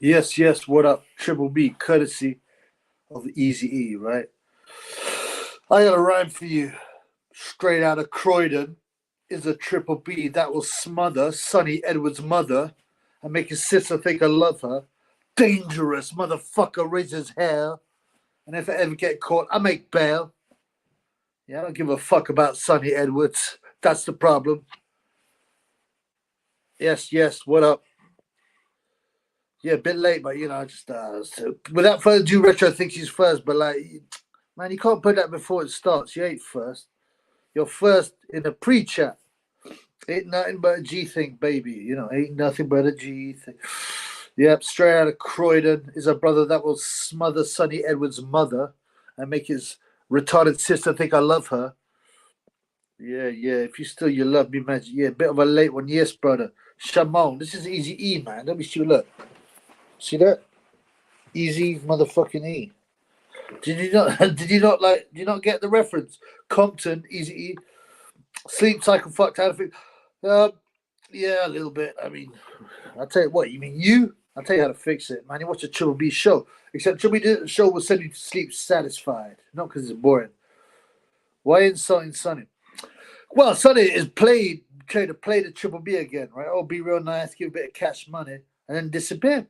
Yes, yes. What up? Triple B, courtesy of Eazy, right? I got a rhyme for you. Straight out of Croydon is a triple B that will smother Sonny Edwards' mother and make his sister think I love her. Dangerous motherfucker raises hell. And if I ever get caught, I make bail. Yeah, I don't give a fuck about Sonny Edwards. That's the problem. Yes, yes. What up? Yeah, a bit late, but I just without further ado, Retro thinks he's first, but like, man, you can't put that before it starts. You ain't first. You're first in a pre-chat. Ain't nothing but a G thing, baby. Ain't nothing but a G thing. Yep, straight out of Croydon is a brother that will smother Sonny Edwards' mother and make his retarded sister think I love her. Yeah, yeah. If you love me, man. Yeah, bit of a late one. Yes, brother. Shamon. This is Easy E, man. Let me see. Look. See that? Easy motherfucking E. Did you not? Did you not like? Did you not get the reference? Compton, Easy E, sleep cycle, fucked out of it. Yeah, a little bit. I mean, I'll tell you what. You mean you? I'll tell you how to fix it, man. You watch a Triple B show. Except Triple B show will send you to sleep satisfied, not because it's boring. Why insulting Sonny? Well, Sonny is trying to play the Triple B again, right? Oh, be real nice, give a bit of cash money, and then disappear.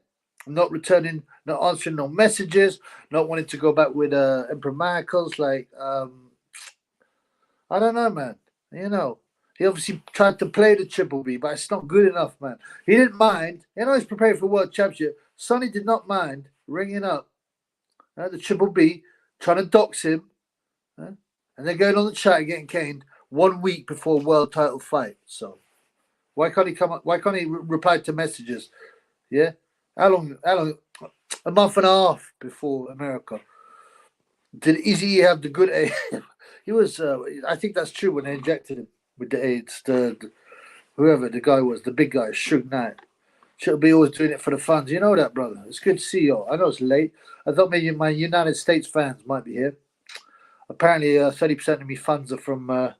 Not returning, not answering no messages, not wanting to go back with Emperor Michaels. Like, I don't know, man. He obviously tried to play the Triple B, but it's not good enough, man. He didn't mind. He's preparing for World Championship. Sonny did not mind ringing up the Triple B, trying to dox him, and then going on the chat and getting caned 1 week before world title fight. So why can't he come up? Why can't he reply to messages? Yeah, how long? A month and a half before America. Did Eazy have the good AIDS? He was. I think that's true when they injected him with the AIDS. Whoever the guy was, the big guy, Suge Knight. Should be always doing it for the fans. You know that, brother. It's good to see you. I know it's late. I thought maybe my United States fans might be here. Apparently, 30% of me fans are from the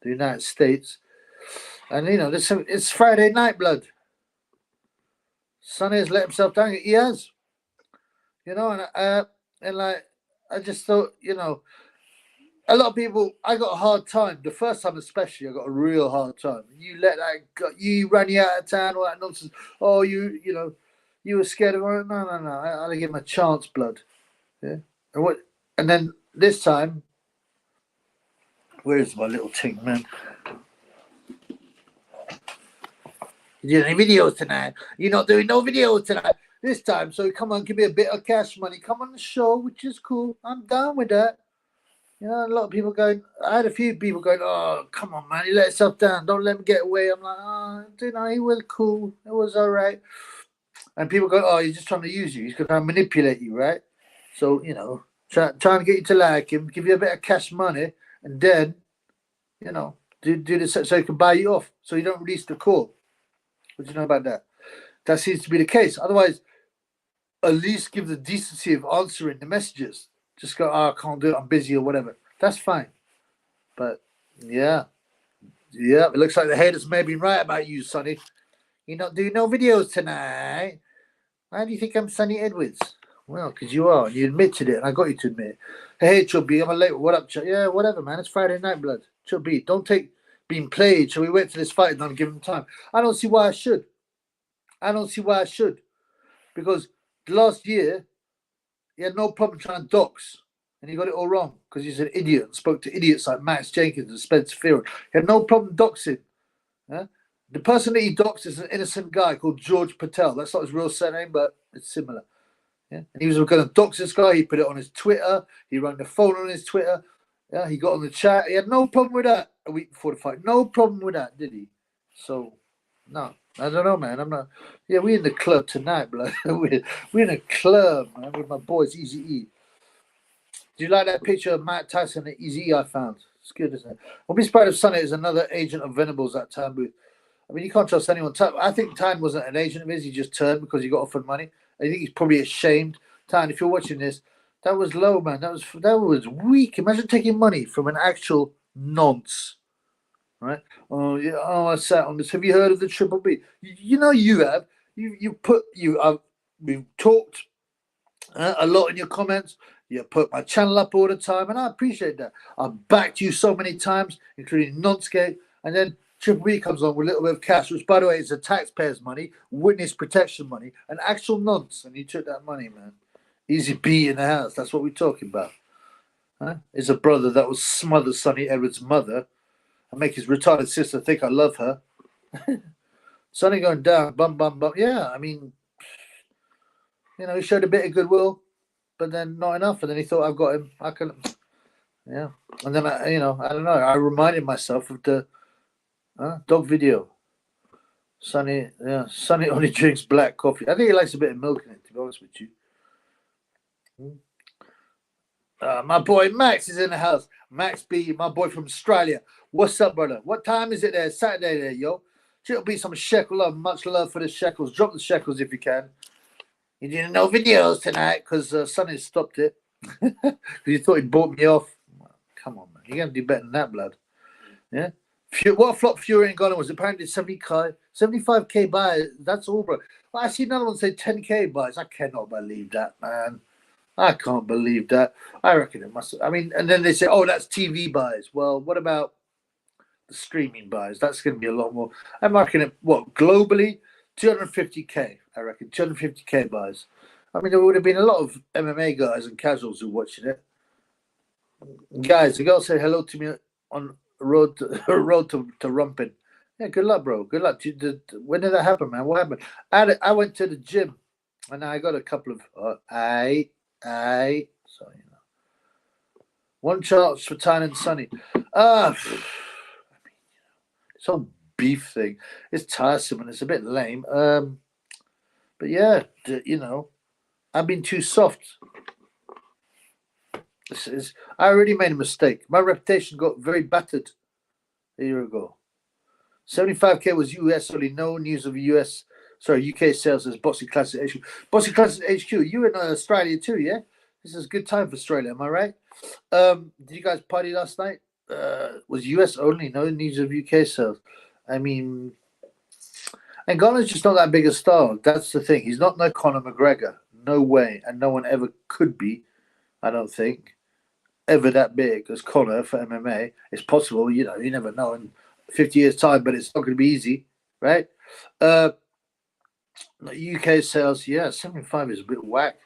United States. And, it's Friday night, blood. Sonny has let himself down. He has. And I just thought, a lot of people, I got a hard time. The first time especially, I got a real hard time. You let that go, you ran you out of town, all that nonsense. Oh, you were scared of her. No. I had to give him a chance, blood. Yeah. And then this time, where's my little ting, man? You doing any videos tonight? You're not doing no videos tonight. This time, so come on, give me a bit of cash money. Come on the show, which is cool. I'm down with that. A lot of people going. I had a few people going, "Oh, come on, man, he let himself down. Don't let him get away." I'm like, "Oh, he was cool. It was all right." And people go, "Oh, he's just trying to use you. He's going to manipulate you, right?" So trying to get you to like him, give you a bit of cash money, and then do this so he can buy you off, so you don't release the call. What do you know about that? That seems to be the case. Otherwise, at least give the decency of answering the messages. Just go, I can't do it, I'm busy or whatever. That's fine. But, yeah, it looks like the haters may be right about you, Sonny. You're not doing no videos tonight. Why do you think I'm Sonny Edwards? Well, because you are, and you admitted it, and I got you to admit it. Hey, Chubby, I'm a late. What up, Chubby? Yeah, whatever, man. It's Friday night, blood. Chubby, don't take being played. Shall we wait till this fight and not give him time? I don't see why I should. Because last year, he had no problem trying to dox, and he got it all wrong because he's an idiot and spoke to idiots like Max Jenkins and Spencer Fearon. He had no problem doxing. The person that he doxed is an innocent guy called George Patel. That's not his real surname, but it's similar. Yeah? And he was going to dox this guy. He put it on his Twitter. He ran the phone on his Twitter. Yeah, he got on the chat. He had no problem with that a week before the fight. No problem with that, did he? So, no. I don't know, man. I'm not. Yeah, we're in the club tonight, blood. we're in a club, man, with my boys, Easy E. Do you like that picture of Matt Tyson and Eazy I found? It's good, isn't it? I'll be surprised if Sonny is another agent of Venables that time booth. I mean, you can't trust anyone. I think Tyne wasn't an agent of his. He just turned because he got offered money. I think he's probably ashamed. Tyne, if you're watching this, that was low, man. That was weak. Imagine taking money from an actual nonce. Right? Oh yeah. Oh, I sat on this. Have you heard of the Triple B? You have. we've talked a lot in your comments. You put my channel up all the time, and I appreciate that. I've backed you so many times, including Nonscape, and then Triple B comes on with a little bit of cash, which, by the way, is the taxpayers' money, witness protection money, and actual nonce. And he took that money, man. Eazy B in the house. That's what we're talking about. Huh? It's a brother that will smother Sonny Edwards' mother and make his retarded sister think I love her. Sonny going down, bum, bum, bum. Yeah, I mean, you know, he showed a bit of goodwill, but then not enough. And then he thought, I've got him. I can, yeah. And then, I don't know. I reminded myself of the dog video. Sonny only drinks black coffee. I think he likes a bit of milk in it, to be honest with you. My boy Max is in the house. Max B, my boy from Australia. What's up, brother? What time is it there? Saturday there, yo. It'll be some shekel love. Much love for the shekels. Drop the shekels if you can. You didn't know videos tonight because Sonny stopped it. Because you thought he'd bought me off. Come on, man. You're going to do better than that, blood. Yeah? What flop Fury in Ghana was apparently 75K buys. That's all, bro. Well, I see another one say 10K buys. I cannot believe that, man. I can't believe that. I reckon it must. I mean, and then they say, oh, that's TV buys. Well, what about the streaming buys? That's going to be a lot more. I'm reckoning, what, globally? 250K, I reckon. 250K buys. I mean, there would have been a lot of MMA guys and casuals who watching it. Guys, the girl said hello to me on road to Rumpin. Yeah, good luck, bro. Good luck. When did that happen, man? What happened? I went to the gym, and I got a couple of so you know, one chance for Tyne and Sonny. I mean, this whole beef thing, it's tiresome and it's a bit lame. But yeah, you know, I've been too soft. I already made a mistake. My reputation got very battered a year ago. 75K was US only. No news of UK sales as Boxing Classic HQ. Boxing Classic HQ, you in Australia too, yeah? This is a good time for Australia, am I right? Did you guys party last night? Was US only. No news of UK sales. I mean, and Ghana's just not that big a star. That's the thing. He's not no Conor McGregor. No way. And no one ever could be, I don't think, ever that big as Conor for MMA. It's possible, you know, you never know in 50 years' time, but it's not going to be easy, right? UK sales, yeah, 75 is a bit whack.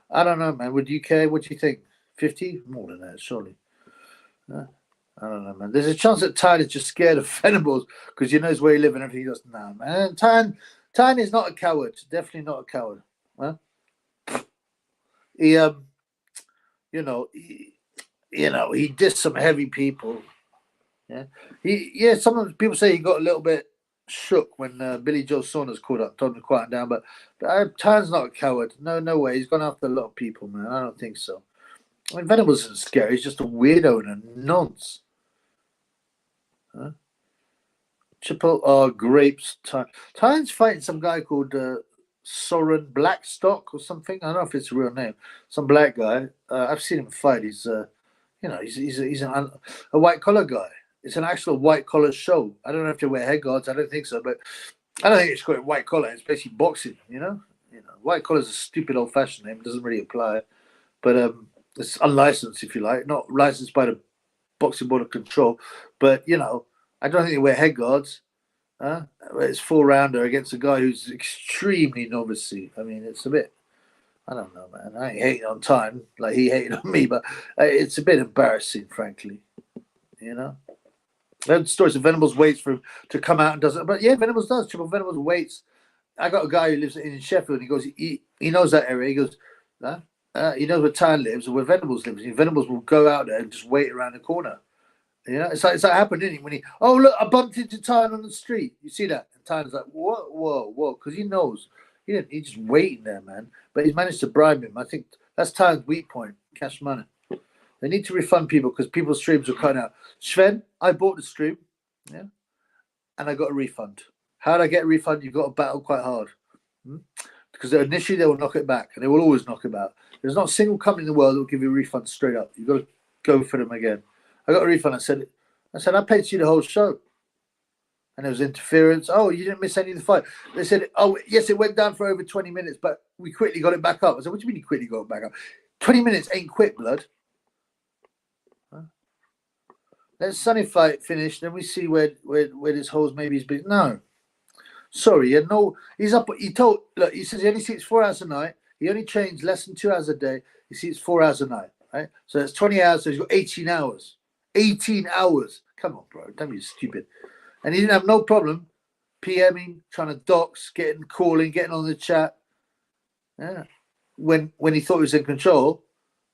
I don't know, man. With UK, what do you think? 50? More than that, surely. I don't know, man. There's a chance that Tyne is just scared of Venables because he knows where he lives and everything. He doesn't know, man. Tyne is not a coward. Definitely not a coward. Huh? He, he dissed some heavy people. Yeah. Some people say he got a little bit shook when Billy Joe Saunders called up, told him to quiet down. But Tyne's not a coward. No way. He's gone after a lot of people, man. I don't think so. I mean, Venables isn't scary. He's just a weirdo and a nonce. Huh? Triple R Grapes. Tyne's fighting some guy called Soren Blackstock or something. I don't know if it's a real name. Some black guy. I've seen him fight. He's he's a white collar guy. It's an actual white collar show. I don't know if they wear head guards. I don't think so, but I don't think it's called white collar. It's basically boxing. You know, white collar is a stupid old fashioned name. It doesn't really apply, but it's unlicensed, if you like, not licensed by the Boxing Board of Control. But I don't think they wear head guards. It's 4-rounder against a guy who's extremely novice. I mean, it's a bit. I don't know, man. I ain't hating on Tyne like he hated on me, but it's a bit embarrassing, frankly. I heard stories of Venables waits for him to come out and does it. But yeah, Venables does. Triple Venables waits. I got a guy who lives in Sheffield. And he goes, he knows that area. He goes, he knows where Tyne lives or where Venables lives. And Venables will go out there and just wait around the corner. It's like happened, didn't it? When look, I bumped into Tyne on the street. You see that? And Tyne's like, whoa, because he knows. He's just waiting there, man. But he's managed to bribe him. I think that's Tyne's weak point, cash money. They need to refund people because people's streams are cut out. Sven, I bought the stream, and I got a refund. How did I get a refund? You've got to battle quite hard. Because initially they will knock it back, and they will always knock it back. There's not a single company in the world that will give you a refund straight up. You've got to go for them again. I got a refund. I said, I paid you the whole show. and there was interference. Oh, you didn't miss any of the fight. They said, oh, yes, it went down for over 20 minutes, but we quickly got it back up. I said, what do you mean you quickly got it back up? 20 minutes ain't quick, blood. Huh? Let Sonny fight finish, then we see where this holes maybe he's been. No. Sorry, he's up. He says he only sleeps 4 hours a night. He only trains less than 2 hours a day. He sleeps 4 hours a night, right? So that's 20 hours. So he's got 18 hours. 18 hours. Come on, bro. Don't be stupid. And he didn't have no problem PMing, trying to dox, calling, getting on the chat. Yeah. When he thought he was in control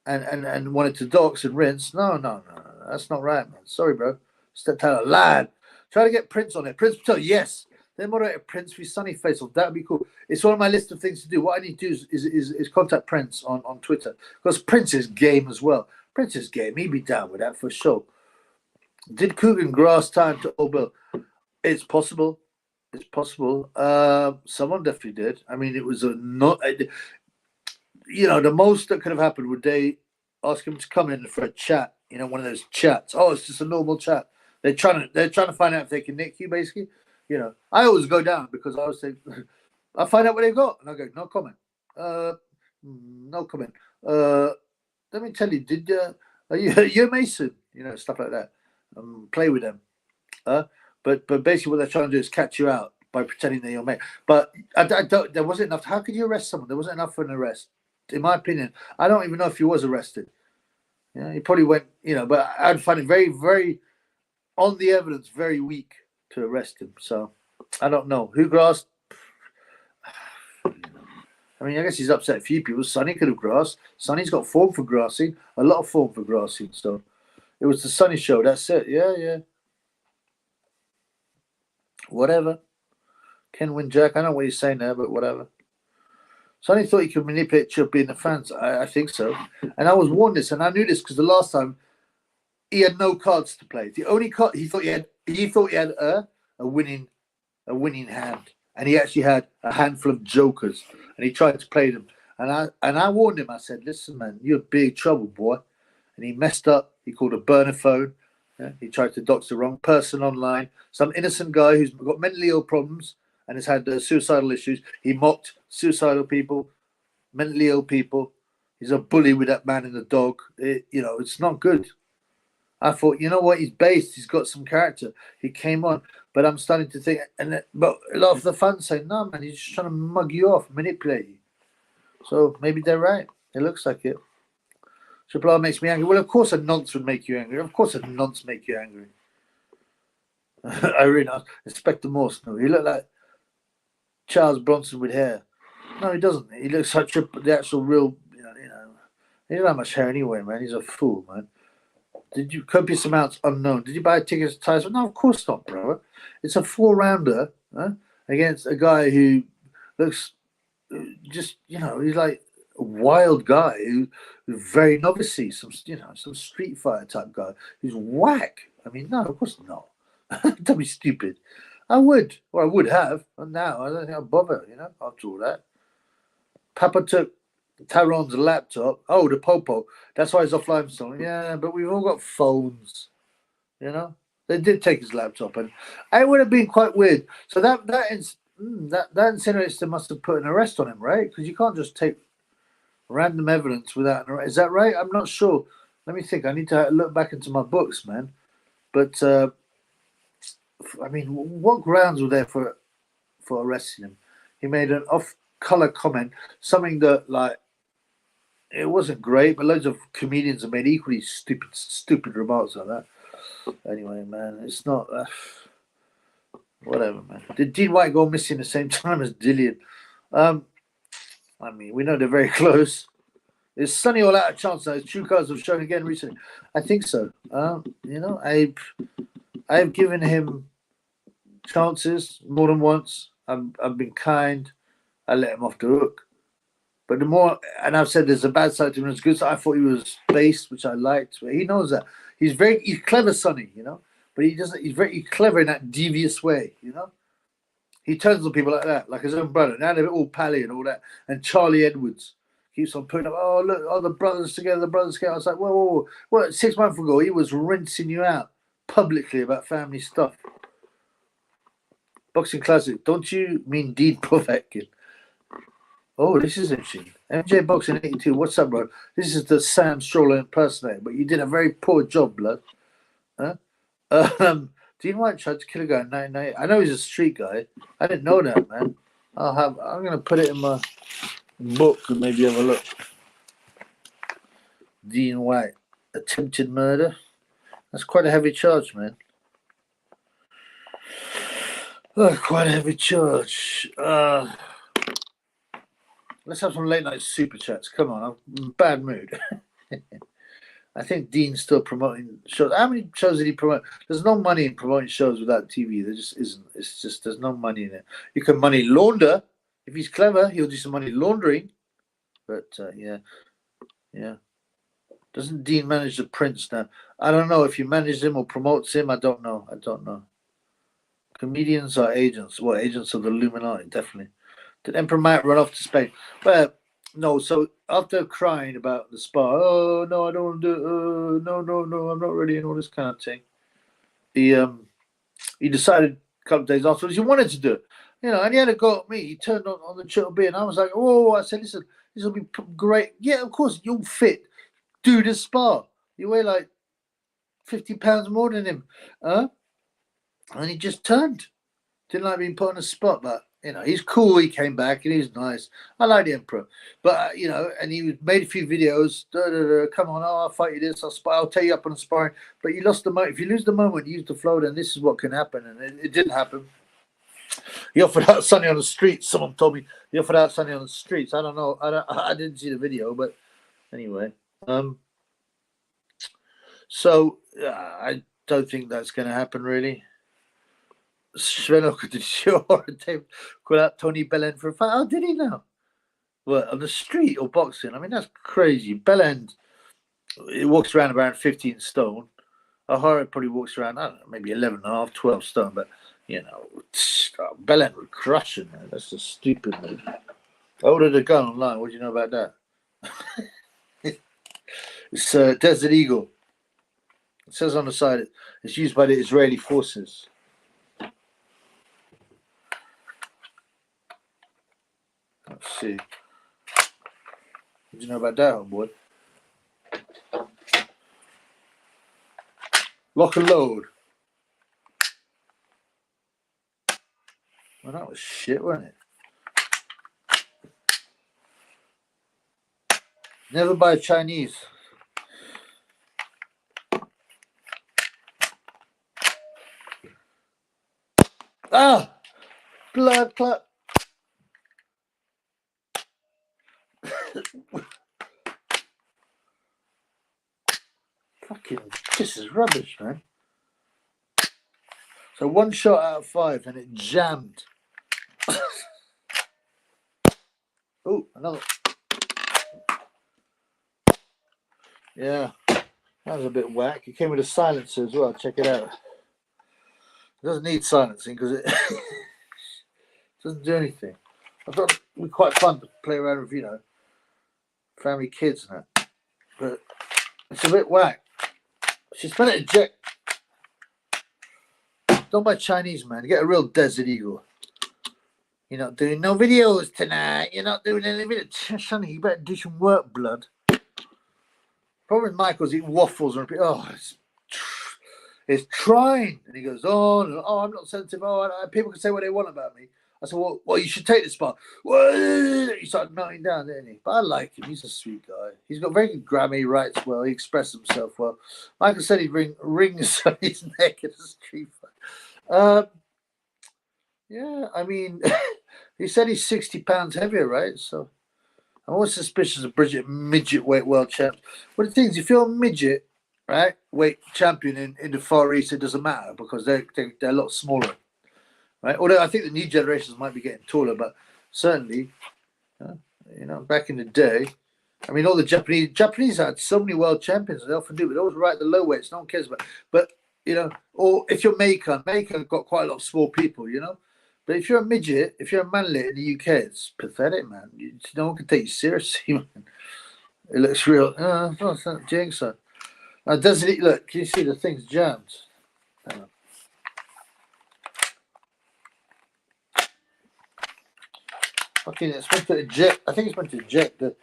and wanted to dox and rinse. No. That's not right, man. Sorry, bro. Stepped out of line. Try to get Prince on it. Prince Patel, yes. Then moderate Prince for Sunny face off. That would be cool. It's on my list of things to do. What I need to do is contact Prince on Twitter. Because Prince is game as well. Prince is game. He'd be down with that for sure. Did Coogan grass time to Old Bill? It's possible. It's possible. Someone definitely did. I mean, it was the most that could have happened would they ask him to come in for a chat. One of those chats. Oh, it's just a normal chat. They're trying to find out if they can nick you, basically. I always go down because I always say, I find out what they've got, and I go, no comment. No comment. Let me tell you, are you a Mason? Stuff like that. Play with them. But basically what they're trying to do is catch you out by pretending they're your mate. But there wasn't enough. How could you arrest someone? There wasn't enough for an arrest. In my opinion, I don't even know if he was arrested. He probably went, but I'd find it very, very, on the evidence, very weak to arrest him. So I don't know. Who grassed? I mean, I guess he's upset a few people. Sonny could have grassed. Sonny's got form for grassing, a lot of form for grassing. So it was the Sonny show. That's it. Yeah. Whatever. Ken win Jack. I know what he's saying there, but whatever. Sonny thought he could manipulate Chuppy in the fans. I think so. And I was warned this, and I knew this because the last time he had no cards to play. The only card he thought he had a winning hand, and he actually had a handful of jokers, and he tried to play them. And I warned him. I said, "Listen, man, you're big trouble, boy." And he messed up. He called a burner phone. Yeah? He tried to dox the wrong person online. Some innocent guy who's got mentally ill problems and has had suicidal issues. He mocked suicidal people, mentally ill people. He's a bully with that man and the dog. It's not good. I thought, you know what? He's based. He's got some character. He came on, but I'm starting to think. But a lot of the fans say, "No, man, he's just trying to mug you off, manipulate you." So maybe they're right. It looks like it. Triple R makes me angry. Well, of course, a nonce would make you angry. Of course, a nonce make you angry. I really know. Inspector Morse. No, he looked like Charles Bronson with hair. No, he doesn't. He looks like the actual real. He doesn't have much hair anyway, man. He's a fool, man. Did you copious amounts unknown? Did you buy tickets to Tyson? No, of course not, bro. It's a 4-rounder against a guy who looks just, he's like a wild guy who's very novicey, some Street Fighter type guy who's whack. I mean, no, of course not. Don't be stupid. I would, or I would have, and now I don't think I'll bother, after all that. Papa took Tyrone's laptop. Oh, the Popo. That's why he's offline so long. Yeah, but we've all got phones. They did take his laptop, and it would have been quite weird. So that incinerates they must have put an arrest on him, right? Because you can't just take random evidence without an arrest. Is that right? I'm not sure. Let me think. I need to look back into my books, man. But I mean, what grounds were there for arresting him? He made an off-color comment, something that it wasn't great, but loads of comedians have made equally stupid remarks like that. Anyway, man, it's not whatever, man. Did Dean White go missing the same time as Dillian? I mean, we know they're very close. Is Sonny all out of chance now? His true cards have shown again recently. I think so. I've given him chances more than once. I've been kind. I let him off the hook. But the more, and I've said there's a bad side to him, there's a good side. I thought he was based, which I liked. But he knows that. He's clever, Sonny, But he doesn't. He's very clever in that devious way, He turns on people like that, like his own brother. Now they're all pally and all that. And Charlie Edwards keeps on putting up, oh, look, the brothers together, the brothers together. I was like, whoa. Well, 6 months ago, he was rinsing you out publicly about family stuff. Boxing Classic. Don't you mean Dean Povetkin? Oh, this is interesting. MJ Boxing 82. What's up, bro? This is the Sam Stroller impersonator, but you did a very poor job, blood. Huh? Dean White tried to kill a guy in 1998. I know he's a street guy. I didn't know that, man. I'm gonna put it in my book and maybe have a look. Dean White, attempted murder. That's quite a heavy charge, man. Oh, quite a heavy charge. Let's have some late night super chats. Come on, I'm in a bad mood. I think Dean's still promoting shows. How many shows did he promote? There's no money in promoting shows without TV. There just isn't. It's just there's no money in it. You can money launder. If he's clever, he'll do some money laundering. But yeah. Doesn't Dean manage the Prince now? I don't know if he manages him or promotes him. I don't know. Comedians are agents. Well, agents of the Illuminati, definitely. Did Emperor Matt run off to Spain? Well, no. So after crying about the spa, oh no, I don't want to do it. No, I'm not ready, and all this kind of thing. He decided a couple of days afterwards he wanted to do it. And he had a go at me. He turned on the Chill B, and I was like, oh, I said, listen, this will be great. Yeah, of course, you'll fit. Do the spa. You weigh like 50 pounds more than him. And he just turned. Didn't like being put on a spot, but he's cool. He came back and he's nice. I like the Emperor, but and he made a few videos. Come on, I'll fight you this. I'll tell you up on the sparring. But you lost the moment. If you lose the moment, you use the flow. Then this is what can happen, and it didn't happen. He offered out Sonny on the streets. Someone told me he offered out Sonny on the streets. I don't know. I didn't see the video, but anyway. So I don't think that's going to happen, really. Svenok did sure call out Tony Bellend for a fight. Oh, did he now? What, on the street or boxing? I mean, that's crazy. Bellend, he walks around about 15 stone. O'Hara probably walks around, I don't know, maybe 11 and a half, 12 stone. But, Bellend would crush him, man. That's just stupid, man. I ordered a gun online. What do you know about that? It's Desert Eagle. It says on the side it's used by the Israeli forces. Let's see. What do you know about that, homeboy? Lock and load. Well, that was shit, wasn't it? Never buy Chinese. Ah! Blood clot. Fucking, this is rubbish, man. So 1 shot out of 5 and it jammed. Oh, another. Yeah, that was a bit whack. It came with a silencer as well. Check it out. It doesn't need silencing because it doesn't do anything. I thought it would be quite fun to play around with, family kids and that. But it's a bit whack. She's spent it a jet. Don't buy Chinese, man. Get a real Desert Eagle. You're not doing no videos tonight. You're not doing any videos. Sonny, you better do some work, blood. Problem with Michael's eating waffles and it's trying. And he goes, oh, I'm not sensitive. People can say what they want about me. I said, well, you should take this spot. He started melting down, didn't he? But I like him. He's a sweet guy. He's got very good grammar. He writes well. He expresses himself well. Michael said he'd ring rings on his neck in a street fight. Yeah, I mean, he said he's 60 pounds heavier, right? So I'm always suspicious of Bridget midget weight world champ. But the thing is, if you're a midget, right, weight champion in the Far East, it doesn't matter because they're a lot smaller. Right? Although I think the new generations might be getting taller, but certainly, back in the day, I mean, all the Japanese had so many world champions, and they often do, but they always right the low weights. No one cares about. But or if you're Macon got quite a lot of small people, But if you're a midget, if you're a manlet in the UK, it's pathetic, man. No one can take you seriously, man. It looks real. It's not jinx. Now, doesn't it look? Can you see the thing's jammed? Fucking, it's meant to eject. I think it's meant to eject the.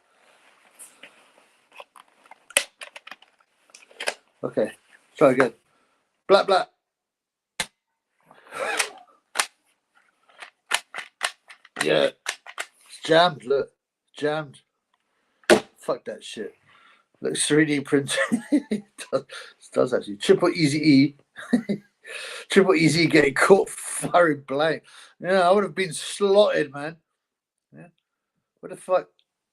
Okay, try again. Black, black. Yeah, it's jammed. Look, jammed. Fuck that shit. Looks 3D printed. It does actually. Triple Eazy. Triple Eazy getting caught firing blank. Yeah, I would have been slotted, man. Yeah. What the fuck?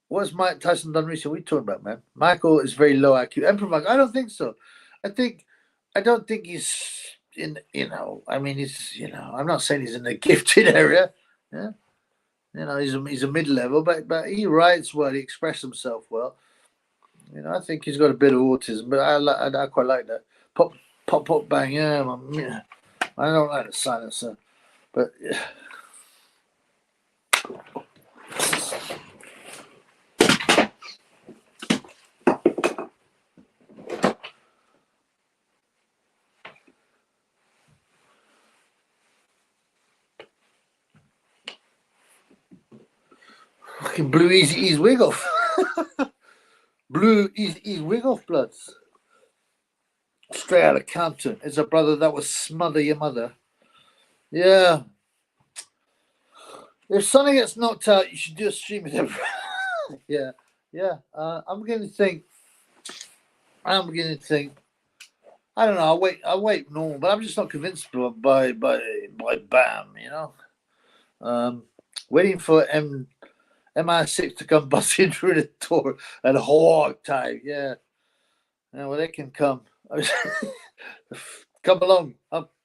What's Mike Tyson done recently? What are you talking about, man? Michael is very low IQ. Emperor Michael, I don't think so. I don't think he's in, I mean, he's, I'm not saying he's in the gifted area. Yeah. He's a mid-level, but he writes well, he expresses himself well. I think he's got a bit of autism, but I quite like that. Pop, pop, pop, bang, yeah. I don't like the silencer, but yeah. Fucking blew Eazy's wig off. Blew Eazy's wig off, bloods. Straight out of Compton. It's a brother that will smother your mother. Yeah. If Sonny gets knocked out, you should do a stream with him. Yeah. I'm beginning to think. I don't know. I wait normal, but I'm just not convinced by Bam. Waiting for MI6 to come busting through the door at hog time. Yeah. Well, they can come. Come along.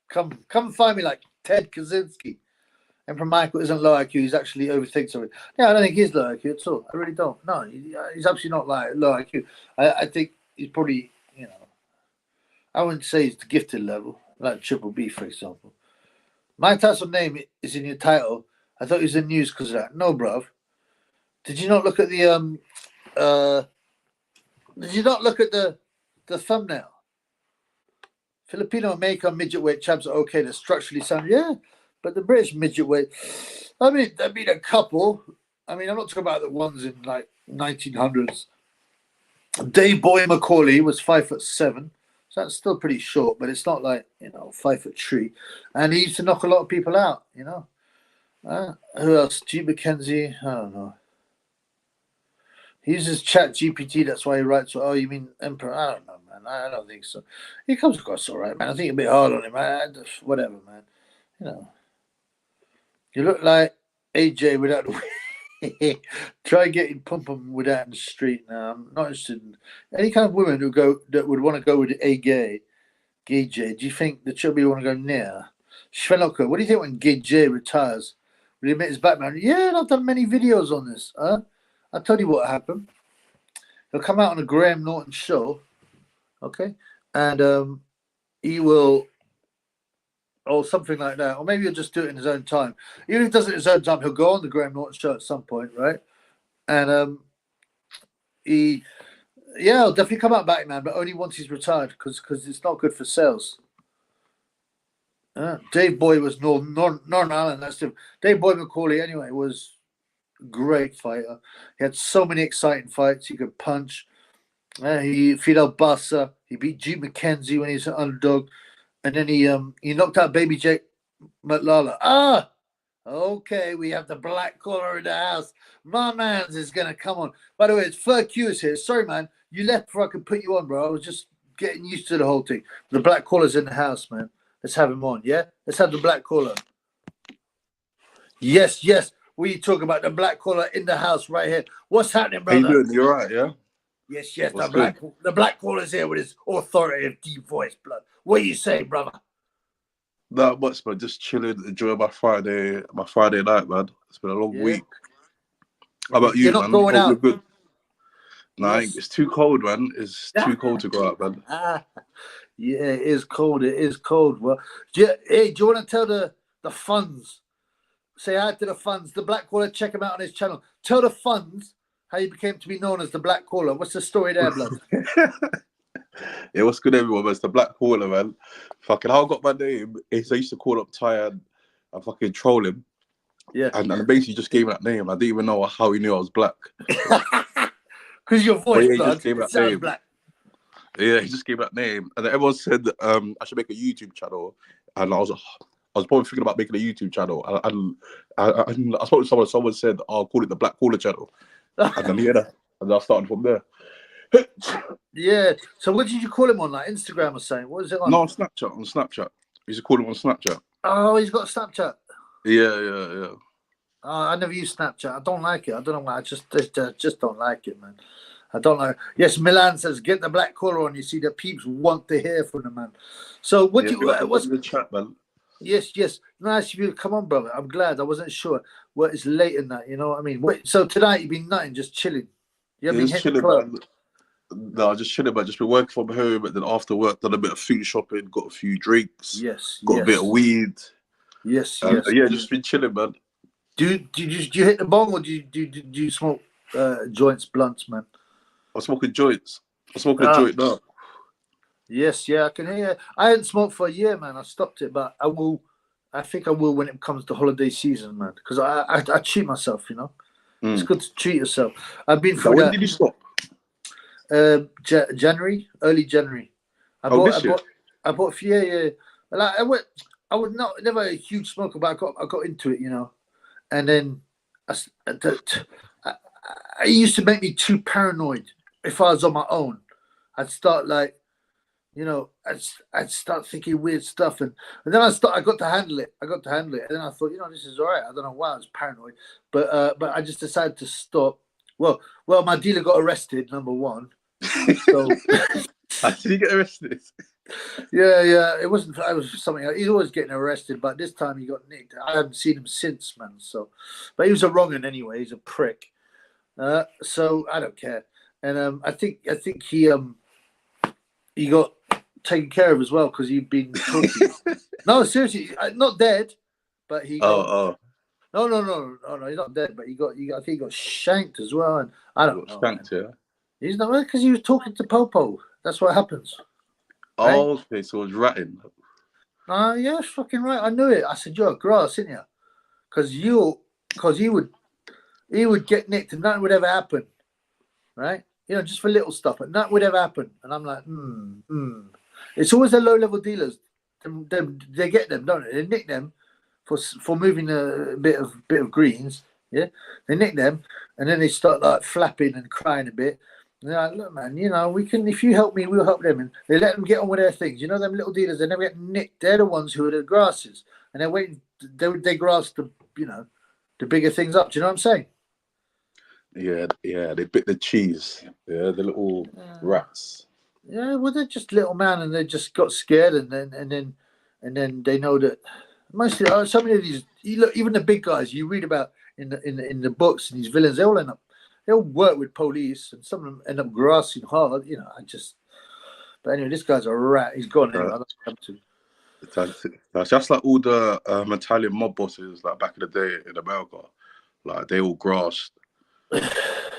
Come find me like Ted Kaczynski. Emperor Michael isn't low IQ. He's actually overthinks something. Yeah, I don't think he's low IQ at all. I really don't. No, he's absolutely not like low IQ. I think he's probably, I wouldn't say he's the gifted level, like Triple B, for example. My Tyson name is in your title. I thought he was in news because of that. No, bruv. Did you not look at the the thumbnail? Filipino American midget weight champs are okay. They're structurally sound. Yeah, but the British midget weight, I mean, there've been a couple. I mean, I'm not talking about the ones in like 1900s. Dave Boy Macaulay was 5'7", so that's still pretty short, but it's not like 5'3", and he used to knock a lot of people out. Who else? G. McKenzie. I don't know. He uses Chat GPT. That's why he writes. Oh, you mean Emperor? I don't know, man. I don't think so. He comes across all right, man. I think a bit hard on him. Whatever, man. You look like AJ without the wig. Try getting pum without in the street. Now I'm not interested in any kind of women that would want to go with a gay J. Do you think the chubby want to go near? Shveloka, what do you think when Gay J retires? Will he admit his background? Yeah, and I've done many videos on this. I'll tell you what happened. He'll come out on a Graham Norton show, okay? And he will, or something like that. Or maybe he'll just do it in his own time. Even if he does it in his own time, he'll go on the Graham Norton show at some point, right? And he'll definitely come out Batman, but only once he's retired because it's not good for sales. Dave Boy was Northern Ireland. That's him. Dave Boy Macaulay, anyway, was great fighter. He had so many exciting fights. He could punch. Fidel Bassa. He beat G. McKenzie when he was an underdog, and then he knocked out Baby Jake Matlala. Okay, we have the black collar in the house. My man's is gonna come on. By the way, it's Fur Q's here. Sorry, man. You left before I could put you on, bro. I was just getting used to the whole thing. The black collar's in the house, man. Let's have him on, yeah? Let's have the black collar. Yes. We talk about the black collar in the house right here. What's happening, brother? How you doing? You all right, yeah? Yes. The black collar's here with his authoritative deep voice, blood. What do you say, brother? Not much, but just chilling, enjoying my Friday night, man. It's been a long week. How about you, You're not going out? You're good. Nah, yes. It's too cold, man. It's too cold to go out, man. Yeah, it is cold. Well, do you want to tell the funds? Say hi to the funds. The Black Caller, check him out on his channel. Tell the funds how you became to be known as the Black Caller. What's the story there, blood? Yeah, what's good, everyone? It's the Black Caller, man. Fucking how I got my name is I used to call up Ty and fucking troll him. Yeah. And basically just gave me that name. I didn't even know how he knew I was black. Because your voice, he blood, just gave me it that sounds name. black. Yeah, he just gave me that name, and everyone said I should make a YouTube channel, and I was probably thinking about making a YouTube channel, and I spoke to someone. Someone said, "I'll call it the Black Caller Channel," and then and I started from there. Yeah. So what did you call him on, like Instagram or something? What is it on? No, on Snapchat. On Snapchat, you should call him on Snapchat. Oh, he's got a Snapchat. Yeah. I never use Snapchat. I don't like it. I don't know why. I just don't like it, man. I don't know. Yes, Milan says get the black collar on. You see, the peeps want to hear from the man. So what do you? What's the chat, man? Yes. Nice of you to come on, brother. I'm glad. I wasn't sure. Well, it's late in that. You know what I mean? So tonight you've been nothing, just chilling. You haven't been hitting the club. Man. No, just chilling, man. Just been working from home, and then after work, done a bit of food shopping, got a few drinks. Yes. Got a bit of weed. Yes. Yeah, just been chilling, man. Do you hit the bong or do you smoke joints, blunts, man? I'm smoking joints. I'm smoking a joint now. Yes, I can hear. I hadn't smoked for a year, man. I stopped it, but I will. I think I will when it comes to holiday season, man. Because I treat myself, you know. It's good to treat yourself. I've been through when did you stop? January, early January. I bought a few. Yeah. Like I was never a huge smoker, but I got into it, you know. And then it used to make me too paranoid. If I was on my own, I'd start like, you know, I'd start thinking weird stuff, and then I got to handle it. And then I thought, you know, this is all right. I don't know why I was paranoid, but I just decided to stop. Well, my dealer got arrested. Number one. So how did he get arrested? Yeah. It was something. He's always getting arrested, but this time he got nicked. I haven't seen him since, man. So, but he was a wrong un anyway. He's a prick. So I don't care. And I think he got taken care of as well because he'd been talking. No, seriously, not dead, but he. No, he's not dead, but I think he got shanked as well, and I don't know. Shanked, yeah. He's not because he was talking to Popo. That's what happens. Oh, right? Okay, so it was ratting. Yeah, fucking right. I knew it. I said, "You're a grass, isn't you?" Because he would get nicked and nothing would ever happen, right? You know, just for little stuff, but nothing would ever happen. And I'm like, It's always the low-level dealers. They get them, don't they? They nick them for moving a bit of greens. Yeah, they nick them, and then they start like flapping and crying a bit. And they're like, look, man, you know, we can. If you help me, we'll help them. And they let them get on with their things. You know, them little dealers, they never get nicked. They're the ones who are the grasses, and they're waiting. They grasp the bigger things up. Do you know what I'm saying? Yeah, they bit the cheese. Yeah, the little rats. Yeah, well, they're just little man, and they just got scared, and then they know that mostly so many of these, even the big guys you read about in the books, and these villains, they'll work with police, and some of them end up grassing hard. You know, But anyway, this guy's a rat. He's gone. Anyway, I don't come to. That's just like all the Italian mob bosses, like back in the day in America, like they all grassed.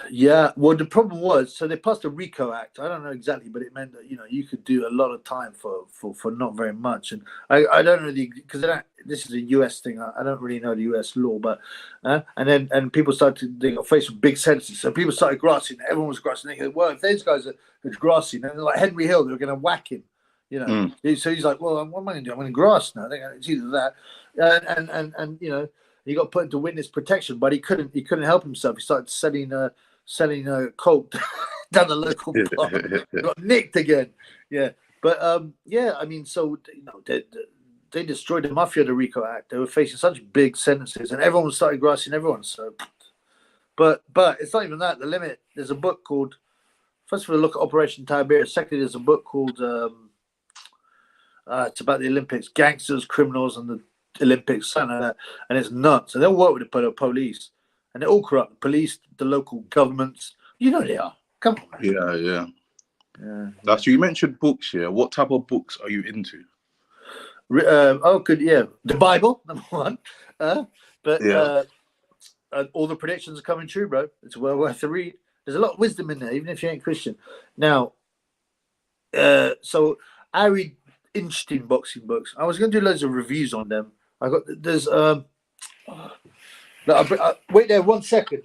Yeah, well, the problem was, so they passed the RICO Act. I don't know exactly, but it meant that you could do a lot of time for not very much. And I don't know because this is a US thing. I don't really know the US law, but and people they got faced with big sentences. So people started grassing. Everyone was grassing. They go, well, if those guys are grassing, and like Henry Hill, they were going to whack him. You know, so he's like, well, what am I going to do? I'm going to grass now. It's either that, and you know, he got put into witness protection, but he couldn't help himself. He started selling coke down the local bar. Got nicked again. Yeah, but I mean, so they destroyed the mafia, the RICO Act. They were facing such big sentences, and everyone started grassing everyone. So, but it's not even that. The limit. There's a book called. First of all, look at Operation Tiberius. Secondly, there's a book called. It's about the Olympics, gangsters, criminals, and the Olympics, something like that, and it's nuts. And they'll work with the police, and they're all corrupt. The police, the local governments, you know they are. Come on, man. Yeah. That's you mentioned books here. What type of books are you into? The Bible, number one. But all the predictions are coming true, bro. It's well worth the read. There's a lot of wisdom in there, even if you ain't Christian. Now, so I read interesting boxing books. I was going to do loads of reviews on them. There's Wait there 1 second.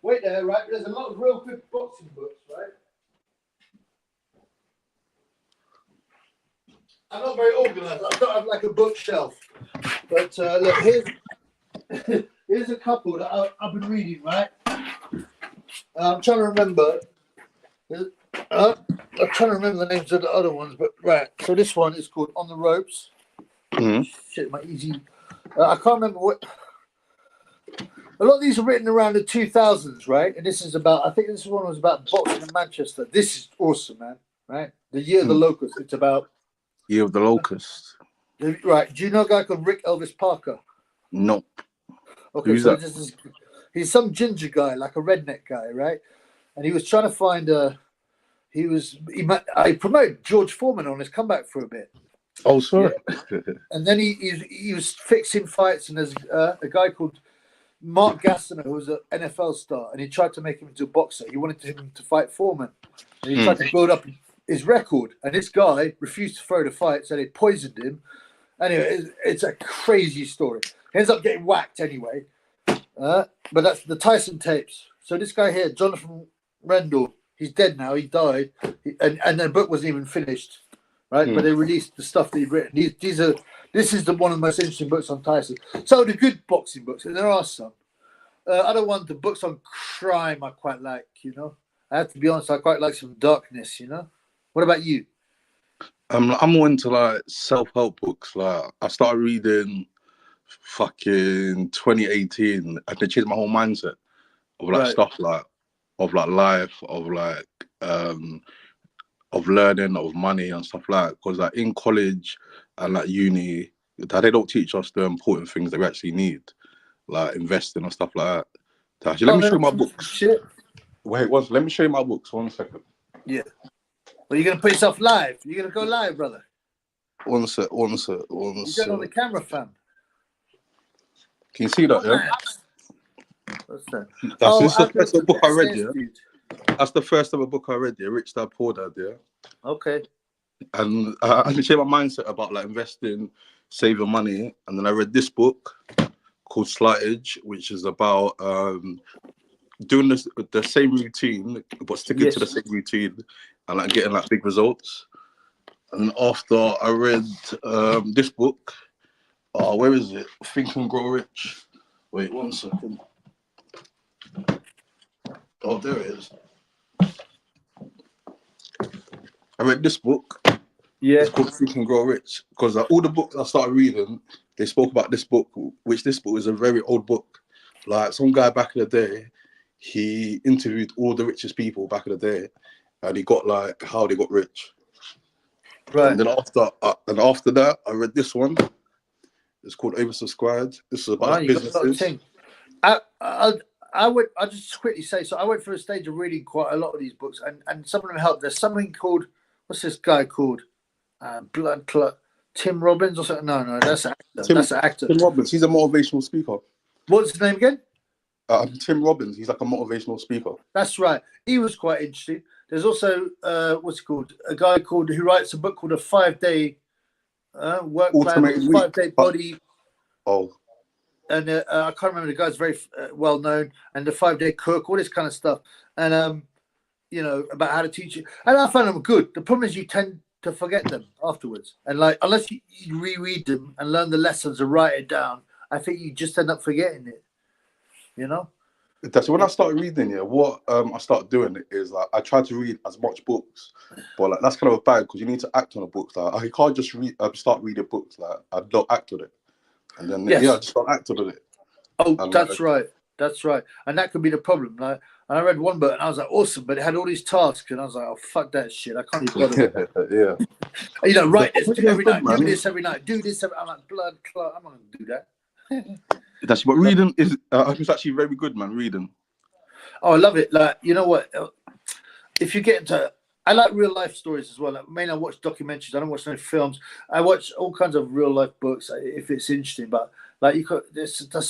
Wait there, right? There's a lot of real good boxing books, right? I'm not very organised. I don't have like a bookshelf. But look, here's a couple that I've been reading, right? I'm trying to remember. I'm trying to remember the names of the other ones, but right. So this one is called On the Ropes. Shit, my Eazy. I can't remember what. A lot of these are written around the 2000s, right? And this is about. I think this one was about boxing in Manchester. This is awesome, man. Right? The Year of the Locust. It's about. Year of the Locust. Right. Do you know a guy called Rick Elvis Parker? Nope. Okay, Who's so that? He's some ginger guy, like a redneck guy, right? And he was trying to find I promoted George Foreman on his comeback for a bit. Oh, sorry. Yeah. And then he was fixing fights, and there's a guy called Mark Gastineau, who was an NFL star, and he tried to make him into a boxer. He wanted him to fight Foreman, and he tried to build up his record. And this guy refused to throw the fight, so they poisoned him. Anyway, it's a crazy story. He ends up getting whacked anyway. But that's the Tyson tapes. So this guy here, Jonathan Rendell, he's dead now. He died, and the book wasn't even finished, right? But they released the stuff that he'd written. This is one of the most interesting books on Tyson. So the good boxing books, and there are some. Other ones, the books on crime, I quite like. You know, I have to be honest, I quite like some darkness. You know, what about you? I'm more into like self-help books. Like I started reading fucking 2018. I had changed my whole mindset of like stuff like of like life, of like of learning, of money and stuff like that. Because like in college and like uni, they don't teach us the important things that we actually need, like investing and stuff like that. Actually, let me show you my books. Shit. Wait, let me show you my books. 1 second. Yeah. Well, you're gonna put yourself live. You're gonna go live, brother. One sec. You're going on the camera, fam. Can you see that? Yeah. What's that? This is the first ever book I read. Yeah. That's the first ever book I read. Yeah, Rich Dad Poor Dad. Yeah. Okay. And I changed my mindset about like investing, saving money, and then I read this book called Slightage, which is about doing the same routine but sticking to the same routine and like getting like big results. And after I read this book, where is it? Think and Grow Rich. Wait 1 second. Oh, there it is. I read this book. Yeah, it's called Think and Grow Rich, because all the books I started reading, they spoke about this book, which this book is a very old book. Like some guy back in the day, he interviewed all the richest people back in the day, and he got like how they got rich. Right. And then after that, I read this one. It's called Oversubscribed. This is about businesses. I'll just quickly say, so I went through a stage of reading quite a lot of these books, and some of them helped. There's something called, what's this guy called? Blood Clot. Tim Robbins or something? No, that's an actor. That's an actor. Tim Robbins, he's a motivational speaker. What's his name again? Tim Robbins, he's like a motivational speaker. That's right. He was quite interesting. There's also, what's it called? A guy who writes a book called A 5-Day Work Plan, 5-Day Body. Oh. And I can't remember, the guy's very well known, and the 5-Day Cook, all this kind of stuff. And, you know, about how to teach it. And I found them good. The problem is you tend to forget them afterwards. And like, unless you reread them and learn the lessons and write it down, I think you just end up forgetting it, you know? That's when I started reading. Yeah, what I started doing is like I try to read as much books, but like that's kind of bad because you need to act on the books. Like I can't just start reading books. Like I don't act on it, and then I just start acting on it. Oh, and that's right. That's right, and that could be the problem. Like, and I read one book and I was like, awesome, but it had all these tasks, and I was like, oh fuck that shit, I can't even bother with that. Yeah. You know, write this every night, do this every night, do this every. I'm like, blood clot, I'm not gonna do that. That's what reading is. It's actually very good, man. Reading. Oh, I love it. Like, you know what? If you get into, I like real life stories as well. Like, mainly I watch documentaries. I don't watch no films. I watch all kinds of real life books if it's interesting. But like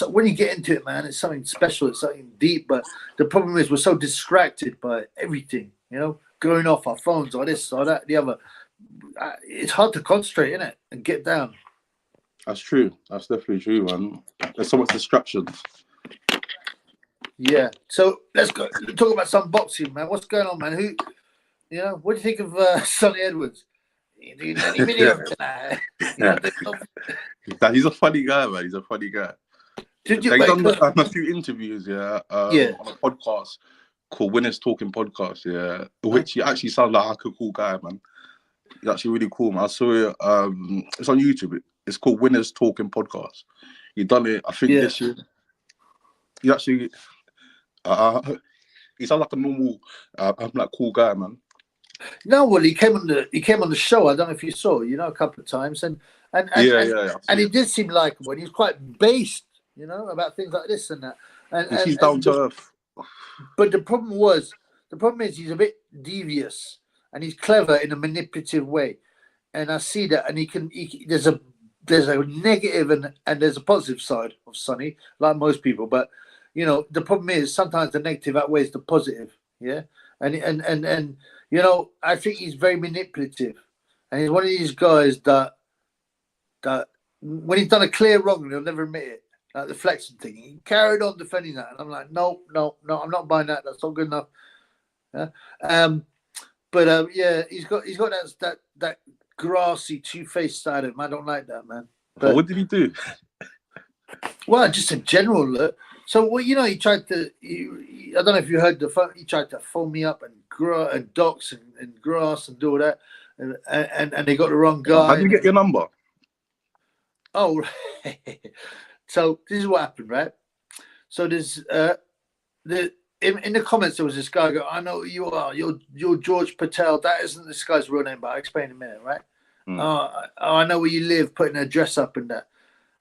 when you get into it, man, it's something special. It's something deep. But the problem is we're so distracted by everything. You know, going off our phones or this or that, the other. It's hard to concentrate, isn't it, and get down. That's true. That's definitely true, man. There's so much distractions. Yeah. So let's go talk about some boxing, man. What's going on, man? Who, you know, what do you think of Sonny Edwards? You doing any videos tonight? He's a funny guy, man. He's a funny guy. Did He's you? done a few interviews, yeah, Yeah. on a podcast called Winners Talking Podcast, yeah, which he actually sounds like a cool guy, man. He's actually really cool, man. I saw it. It's on YouTube. It's called Winners Talking Podcast. He done it, I think, this year. He actually, he sounds like a normal, like cool guy, man. No, well, he came on the show. I don't know if you saw, you know, a couple of times, and he did seem likable. And he's quite based, you know, about things like this and that. And he's down to earth. But the problem is he's a bit devious and he's clever in a manipulative way, and I see that. And there's a negative and there's a positive side of Sonny, like most people. But you know, the problem is sometimes the negative outweighs the positive. Yeah, and you know, I think he's very manipulative, and he's one of these guys that when he's done a clear wrong, he'll never admit it. Like the flexing thing, he carried on defending that, and I'm like, no, I'm not buying that. That's not good enough. Yeah. Yeah, he's got that grassy, two-faced side of him. I don't like that, man. But what did he do? Well, just a general look. So, well, you know, he tried to. I don't know if you heard he tried to phone me up and dox and grass and do all that, and they got the wrong guy. How did you get your number? Oh, right. So this is what happened, right? So there's in the comments there was this guy go, I know who you are. You're George Patel. That isn't this guy's real name, but I'll explain in a minute, right? I know where you live, putting an address up and that.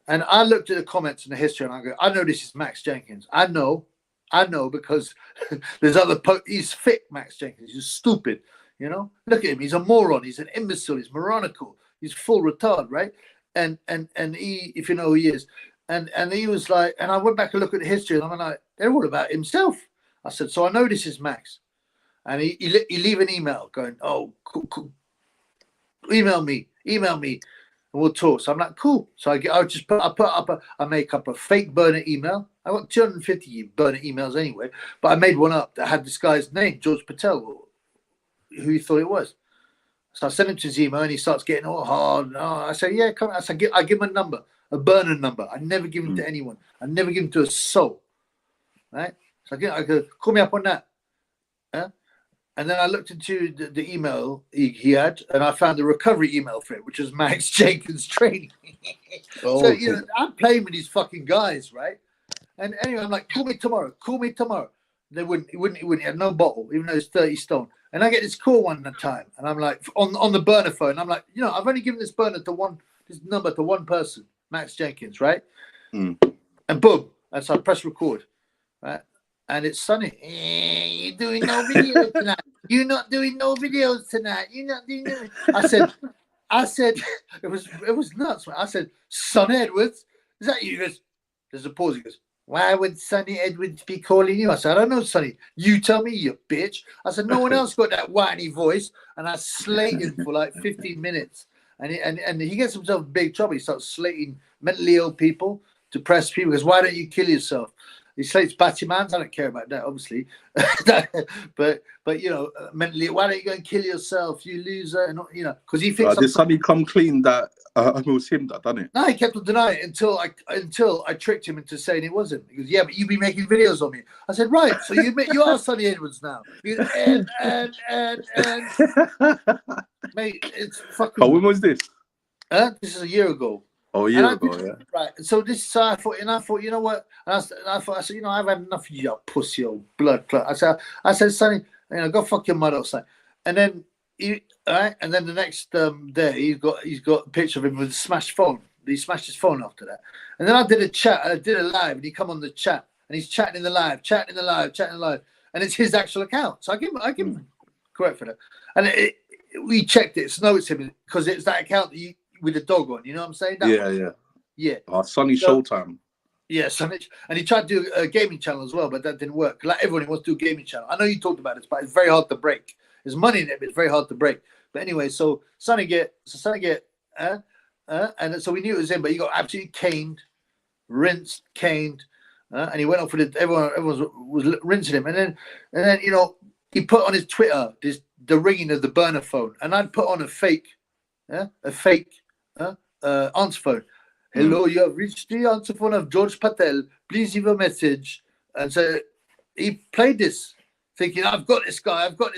And I looked at the comments and the history, and I go, I know this is Max Jenkins. I know because there's other. He's fit, Max Jenkins. He's stupid, you know. Look at him. He's a moron. He's an imbecile. He's moronical. He's full retard, right? And he, if you know who he is, and he was like, and I went back and looked at the history, and I'm like, they're all about himself. I said, so I know this is Max, and he leave an email going, oh, cool. Email me, and we'll talk. So I'm like, cool. So I make up a fake burner email. I got 250 burner emails anyway, but I made one up that had this guy's name, George Patel, who he thought it was. So I sent him to his email, and he starts getting all hard. And I say, yeah, come on. I give him a number, a burner number. I never give him to anyone. I never give him to a soul, right? So I go, call me up on that. And then I looked into the email he had, and I found the recovery email for it, which was Max Jenkins training. So, you know, I'm playing with these fucking guys, right? And anyway, I'm like, call me tomorrow. They wouldn't. He had no bottle, even though it's 30 stone. And I get this call one time, and I'm like, on the burner phone, I'm like, you know, I've only given this number to one person, Max Jenkins, right? And boom. And so I press record, right? And it's Sonny. You're doing no videos tonight. You're not doing no videos tonight. You're not doing no. I said, it was nuts. I said, Sonny Edwards, is that you? He goes, there's a pause. He goes, why would Sonny Edwards be calling you? I said, I don't know, Sonny. You tell me, you bitch. I said, no one else got that whiny voice. And I slated him for like 15 minutes. And he gets himself in big trouble. He starts slating mentally ill people, depressed people. He goes, why don't you kill yourself? He slates Batmans. I don't care about that, obviously. but you know, mentally, why don't you go and kill yourself, you loser? And you know, because he thinks. Did Sonny come clean that it was him that done it? No, he kept on denying it until I tricked him into saying it wasn't. He goes, yeah, but you be making videos on me. I said, right, so you admit you are Sonny Edwards now. He goes, and mate, it's fucking. Oh, when was this? This is a year ago. Oh, a year ago, yeah. Right. So I thought, you know what? And I thought, you know, I've had enough of you, pussy, old blood clot. I said, Sonny, you know, go fuck your mother, son. And then and then the next day, he's got a picture of him with a smashed phone. He smashed his phone after that. And then I did a chat. I did a live, and he come on the chat, and he's chatting in the live, and it's his actual account. So I give him correct for that. And we checked it. So no, it's him because it's that account that with the dog on, you know what I'm saying? Yeah. Sonny Showtime. Yeah, Sonny, and he tried to do a gaming channel as well, but that didn't work. Like everyone wants to do a gaming channel. I know you talked about this, but it's very hard to break. There's money in it, but it's very hard to break. But anyway, so Sonny get, and so we knew it was him, but he got absolutely caned, rinsed, caned, and he went off with it. Everyone was rinsing him, and then you know, he put on his Twitter the ringing of the burner phone, and I'd put on a fake answer phone. Hello, you have reached the answer phone of George Patel. Please leave a message. And so he played this, thinking, I've got this guy. But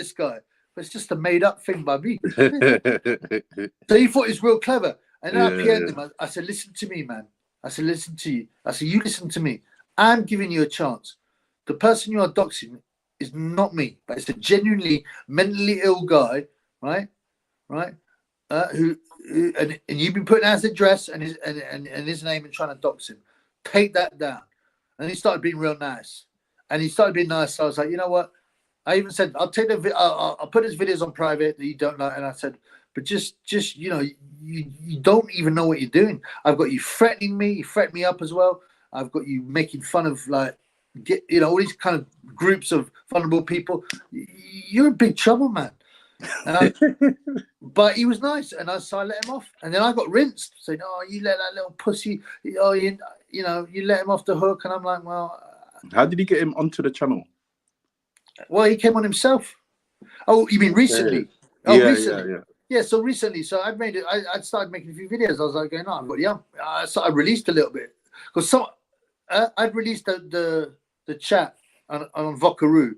it's just a made-up thing by me. So he thought it was real clever. And I PM'd him. I said, listen to me, man. I said, listen to you. I said, you listen to me. I'm giving you a chance. The person you are doxing is not me, but it's a genuinely mentally ill guy, right? Who and you've been putting out his address and his name and trying to dox him. Take that down. And he started being real nice. So I was like, you know what? I even said, I'll take I'll put his videos on private that you don't like. And I said, but just you know, you don't even know what you're doing. I've got you threatening me. You threaten me up as well. I've got you making fun of all these kind of groups of vulnerable people. You're in big trouble, man. But he was nice, and so I let him off. And then I got rinsed, saying, "Oh, you let that little pussy, you let him off the hook." And I'm like, "Well, how did he get him onto the channel?" Well, he came on himself. Oh, you mean recently? Yeah. Yeah, so recently, I'd made it. I'd started making a few videos. I was like, going on, but yeah, so I released a little bit because I'd released the chat on Vocaroo.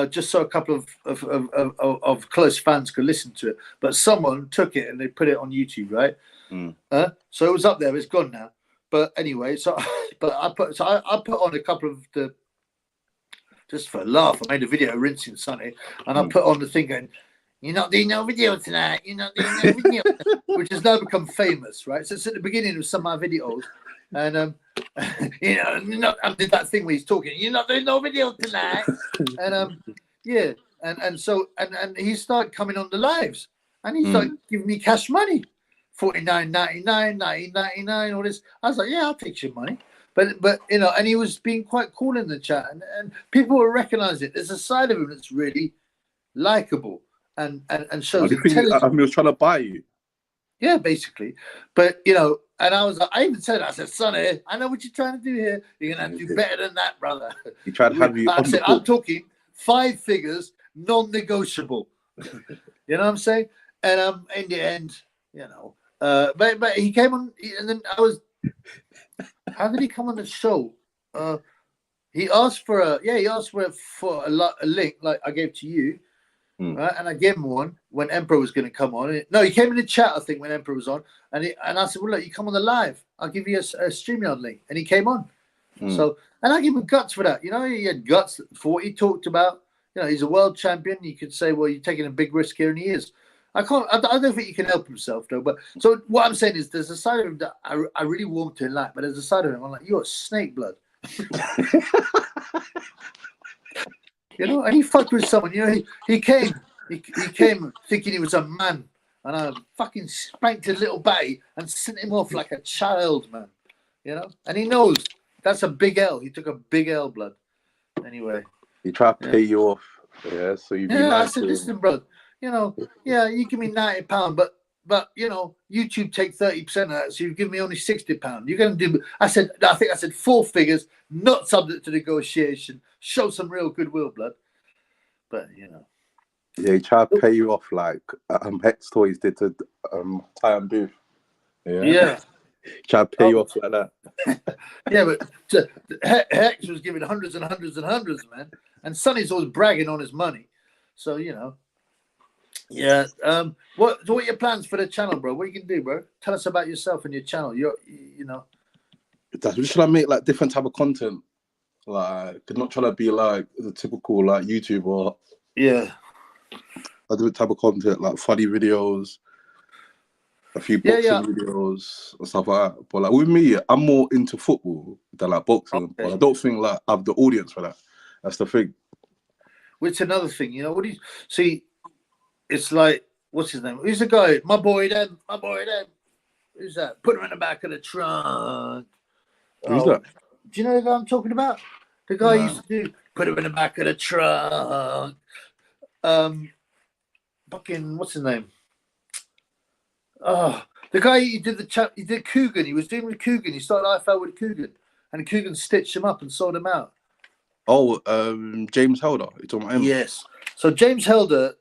Just so a couple of close fans could listen to it, but someone took it and they put it on YouTube, right? So it was up there, but it's gone now. But anyway, I put on a couple of the, just for a laugh. I made a video rinsing Sonny, and I put on the thing going, "You're not doing no video tonight. You're not doing no video," which has now become famous, right? So it's at the beginning of some of my videos, and I did that thing where he's talking, "You're not doing no video tonight," and so he started coming on the lives, and he started giving me cash money, $49.99, $19.99, all this. I was like, "Yeah, I'll take your money," but and he was being quite cool in the chat, and people were recognizing it. There's a side of him that's really likable and shows intelligence. He was trying to buy you. Yeah, basically. But, and I was like, I even said, I said, "Sonny, I know what you're trying to do here. You're going to have to do better than that, brother." He tried to have you on the I'm talking 5 figures, non-negotiable. You know what I'm saying? And in the end, but he came on, and then how did he come on the show? He asked for a link like I gave to you. Right, and I gave him one when Emperor was going to come on. No, he came in the chat, I think, when Emperor was on, and I said, "Well, look, you come on the live. I'll give you a StreamYard link," and he came on. So, and I give him guts for that. He had guts for what he talked about. He's a world champion. You could say, "Well, you're taking a big risk here," and he is. I don't think he can help himself though. But so what I'm saying is, there's a side of him that I really warm to and like, but there's a side of him I'm like, "You're a snake blood." And he fucked with someone. He came thinking he was a man, and I fucking spanked his little baby and sent him off like a child, man. And he knows that's a big L. He took a big L, blood. Anyway, he tried to pay you off. Yeah, so you. Yeah, I said, "Listen, bro. You give me £90, but YouTube take 30% of that, so you give me only £60. You're going to do." I think I said 4 figures, not subject to negotiation. Show some real goodwill, blood. But yeah, he tried to pay you off like Hex Toys did to Tyson Booth. Yeah. He tried to pay you off like that. Yeah, but Hex was giving hundreds and hundreds and hundreds, man. And Sonny's always bragging on his money. So yeah. What are your plans for the channel, bro? What you can do, bro? Tell us about yourself and your channel. We're just trying to make like different type of content. Like, not trying to be like the typical like YouTuber. Yeah. I do a type of content like funny videos, a few boxing videos and stuff like that. But like with me, I'm more into football than like boxing. Okay. But I don't think like I have the audience for that. That's the thing. Which another thing, what do you see? It's like, what's his name? Who's the guy? My boy then. Who's that? Put him in the back of the trunk. Who's that? Do you know the guy I'm talking about? The guy used to do put him in the back of the trunk. Fucking what's his name? Oh, The guy he did he did Coogan. He was doing with Coogan. He started IFL with Coogan, and Coogan stitched him up and sold him out. Oh, James Helder. You talking about him? Yes. So James Helder,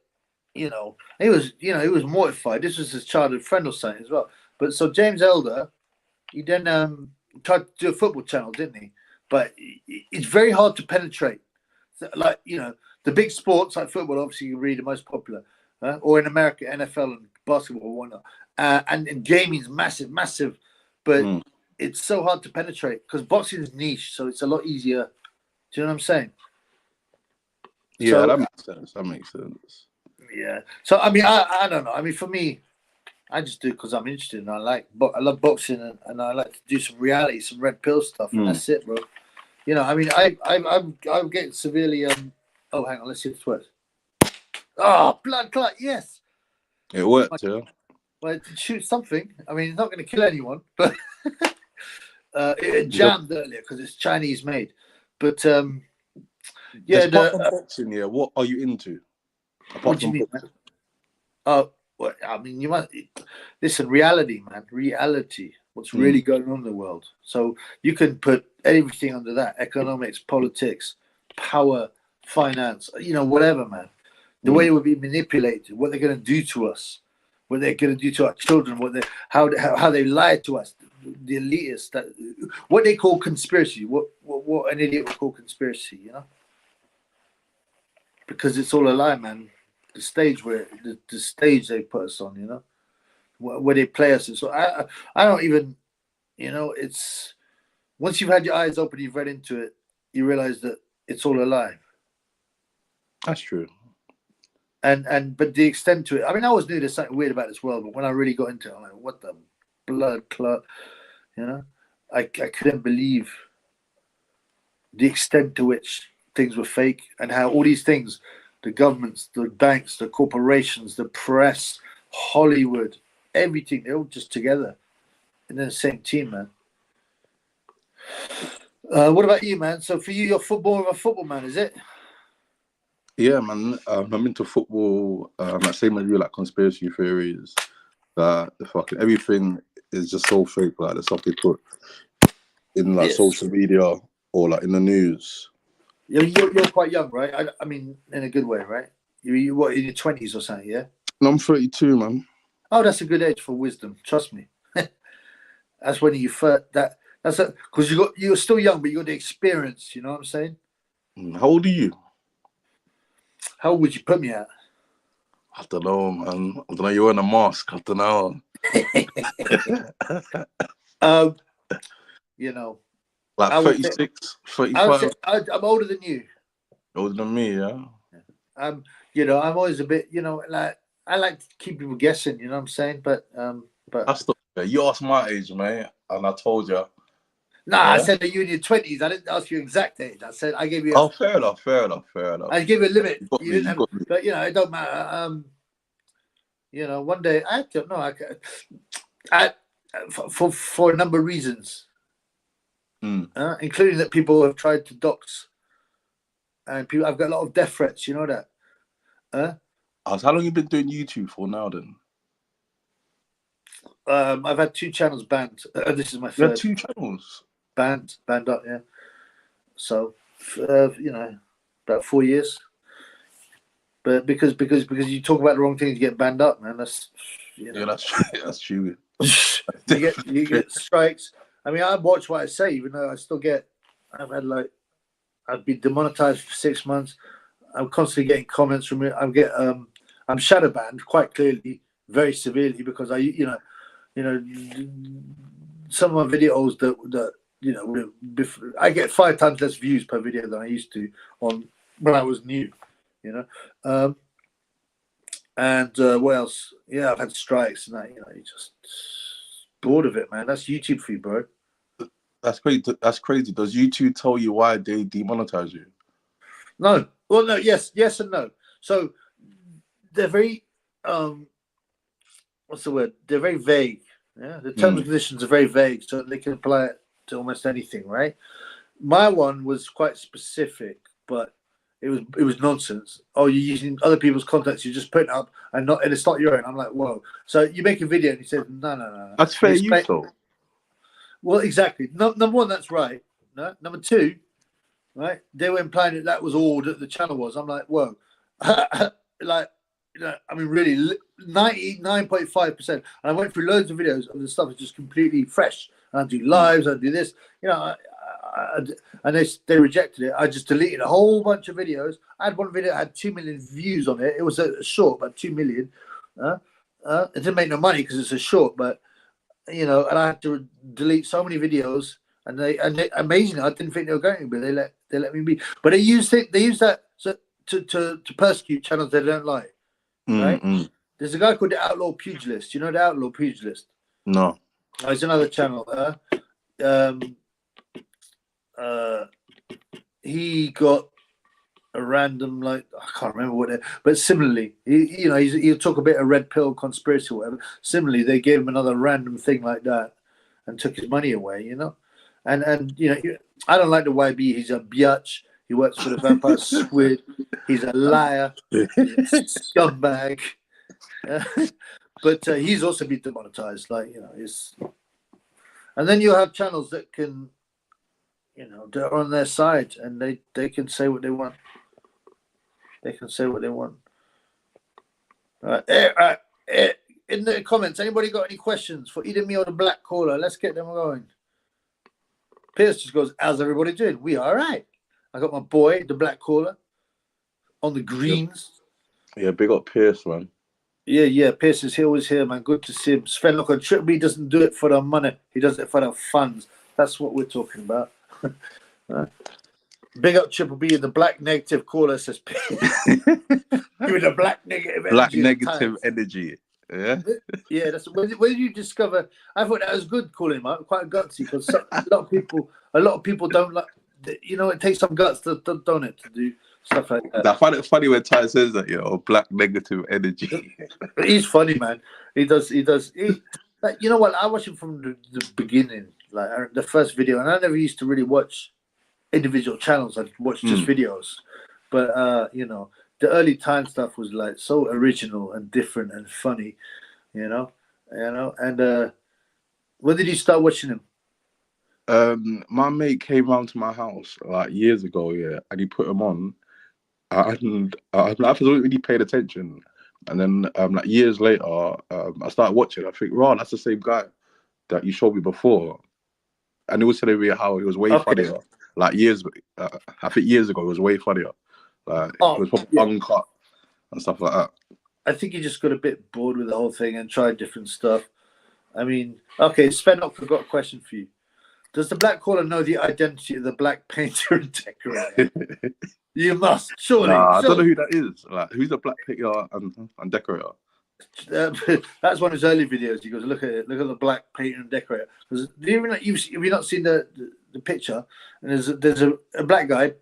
he was mortified. This was his childhood friend or something as well. But so James Helder, he then tried to do a football channel, didn't he? But it's very hard to penetrate. Like, the big sports like football, obviously you read the most popular, or in America, NFL and basketball or whatnot. And gaming is massive, but it's so hard to penetrate because boxing is niche, so it's a lot easier. Do you know what I'm saying? Yeah, so, that makes sense. Yeah. So I mean, I don't know. I mean, for me, I just do it because I'm interested and I love boxing and I like to do some reality, some red pill stuff, and that's it, bro. I mean, I'm getting severely. Oh, hang on, let's see if this works. Oh, blood clot, yes. It worked, yeah. Well, it shoots something. I mean, it's not going to kill anyone, but it jammed earlier because it's Chinese made. But yeah, boxing. Yeah, what are you into? What do you mean, man? Well, I mean, you must listen. Reality, man. Reality. What's really going on in the world? So you can put everything under that: economics, politics, power, finance. Whatever, man. The way we're being manipulated, what they're going to do to us, what they're going to do to our children, how they lie to us, the elitists, what they call conspiracy, what an idiot would call conspiracy, because it's all a lie, man. The stage the stage they put us on, where they play us. So I don't even, it's once you've had your eyes open, you've read into it, you realize that it's all a lie. That's true. But the extent to it, I mean, I always knew there's something weird about this world, but when I really got into it, I'm like, what the blood clot, I couldn't believe the extent to which things were fake and how all these things, the governments, the banks, the corporations, the press, Hollywood, everything, they're all just together in the same team, man. What about you, man? So for you, you're a football man, is it? Yeah, man. I'm into football. Same as you, like conspiracy theories. The fucking everything is just so fake. Like the stuff they put in social media or like in the news. You're quite young, right? I mean, in a good way, right? You what, in your 20s or something? Yeah. No, I'm 32, man. Oh, that's a good age for wisdom. Trust me. That's when you first because you're still young, but you got the experience. You know what I'm saying? How old are you? How old would you put me at? I don't know, man. I don't know. You're wearing a mask. I don't know. Like 36, 35. I'm older than you. Older than me, yeah. I'm always a bit, like I like to keep people guessing. You know what I'm saying? But you asked my age, man, and I told you. Nah, yeah? I said that you in your 20s. I didn't ask you exact age. I said I gave you. Fair enough. I gave you a limit. You didn't have, but it don't matter. One day I don't know. For a number of reasons, including that people have tried to dox, and people. I've got a lot of death threats. You know that. How long have you been doing YouTube for now, then? I've had 2 channels banned. This is my third. You had 2 channels banned up, yeah. So, about 4 years. But because you talk about the wrong things, you get banned up, man. That's yeah, that's true. you get strikes. I mean, I watch what I say, even though I've been demonetized for 6 months. I'm constantly getting comments from it. I'm shadow banned quite clearly, very severely, because some of my videos that I get 5 times less views per video than I used to on when I was new, and what else? Yeah, I've had strikes and that. You just bored of it, man. That's YouTube for you, bro. That's crazy. Does YouTube tell you why they demonetize you? No. Well, no. Yes, and no. So they're very what's the word? They're very vague. Yeah, the terms and conditions are very vague, so they can apply it to almost anything, right? My one was quite specific, but it was nonsense. Oh, you're using other people's contacts, you're just putting it up and it's not your own. I'm like, whoa. So you make a video and he says, no. That's fair use, though. Well, exactly. Number one, that's right. No, number two, right? They were implying that was all that the channel was. I'm like, whoa. Like, I mean, really, 99.5%. And I went through loads of videos and the stuff is just completely fresh. And I do lives, I do this, and they rejected it. I just deleted a whole bunch of videos. I had one video that had 2 million views on it. It was a short, about 2 million. It didn't make no money because it's a short, but and I had to delete so many videos. And they amazingly, I didn't think they were going to, but they let me be. But they use that to persecute channels they don't like. Right? There's a guy called the Outlaw Pugilist. You know the Outlaw Pugilist? No. Oh, it's another channel. He got a random, I can't remember what it, but similarly, he'll talk a bit of red pill conspiracy or whatever. Similarly, they gave him another random thing like that and took his money away. And I don't like the YB. He's a biatch. He works for the Vampire Squid. He's a liar, scumbag. But he's also been demonetized. And then you have channels that can, they're on their side and they can say what they want. They can say what they want. In the comments, anybody got any questions for either me or the black caller? Let's get them going. Pierce just goes, how's everybody doing? We are all right. I got my boy, the black caller, on the greens. Yeah, big up Pierce, man. Yeah, Pierce is always here, man. Good to see him. Sven, look, on Triple B doesn't do it for the money. He does it for the funds. That's what we're talking about. Big up Triple B and the black negative caller says Pierce. Give me the black negative energy. Black negative energy. Yeah. Yeah, that's when did you discover? I thought that was good calling him out, quite gutsy, because a lot of people don't like. It takes some guts, don't it, to do stuff like that. I find it funny when Ty says that, black negative energy. He's funny, man. He does. You know what? I watched him from the beginning, the first video, and I never used to really watch individual channels. I'd watch just videos, but the early time stuff was so original and different and funny, And when did you start watching him? My mate came round to my house years ago, and he put him on, and I wasn't really paid attention. And then years later, I started watching. I think, Ron, that's the same guy that you showed me before, and he was telling me how he was way funnier. I think years ago, it was way funnier. It was probably uncut and stuff like that. I think he just got a bit bored with the whole thing and tried different stuff. I mean, okay, Spenok, I've got a question for you. Does the black caller know the identity of the black painter and decorator? You must, surely. Nah, I don't know who that is. Who's the black painter and decorator? That's one of his early videos. He goes, look at it. Look at the black painter and decorator. Because have you not seen the picture? And there's a black guy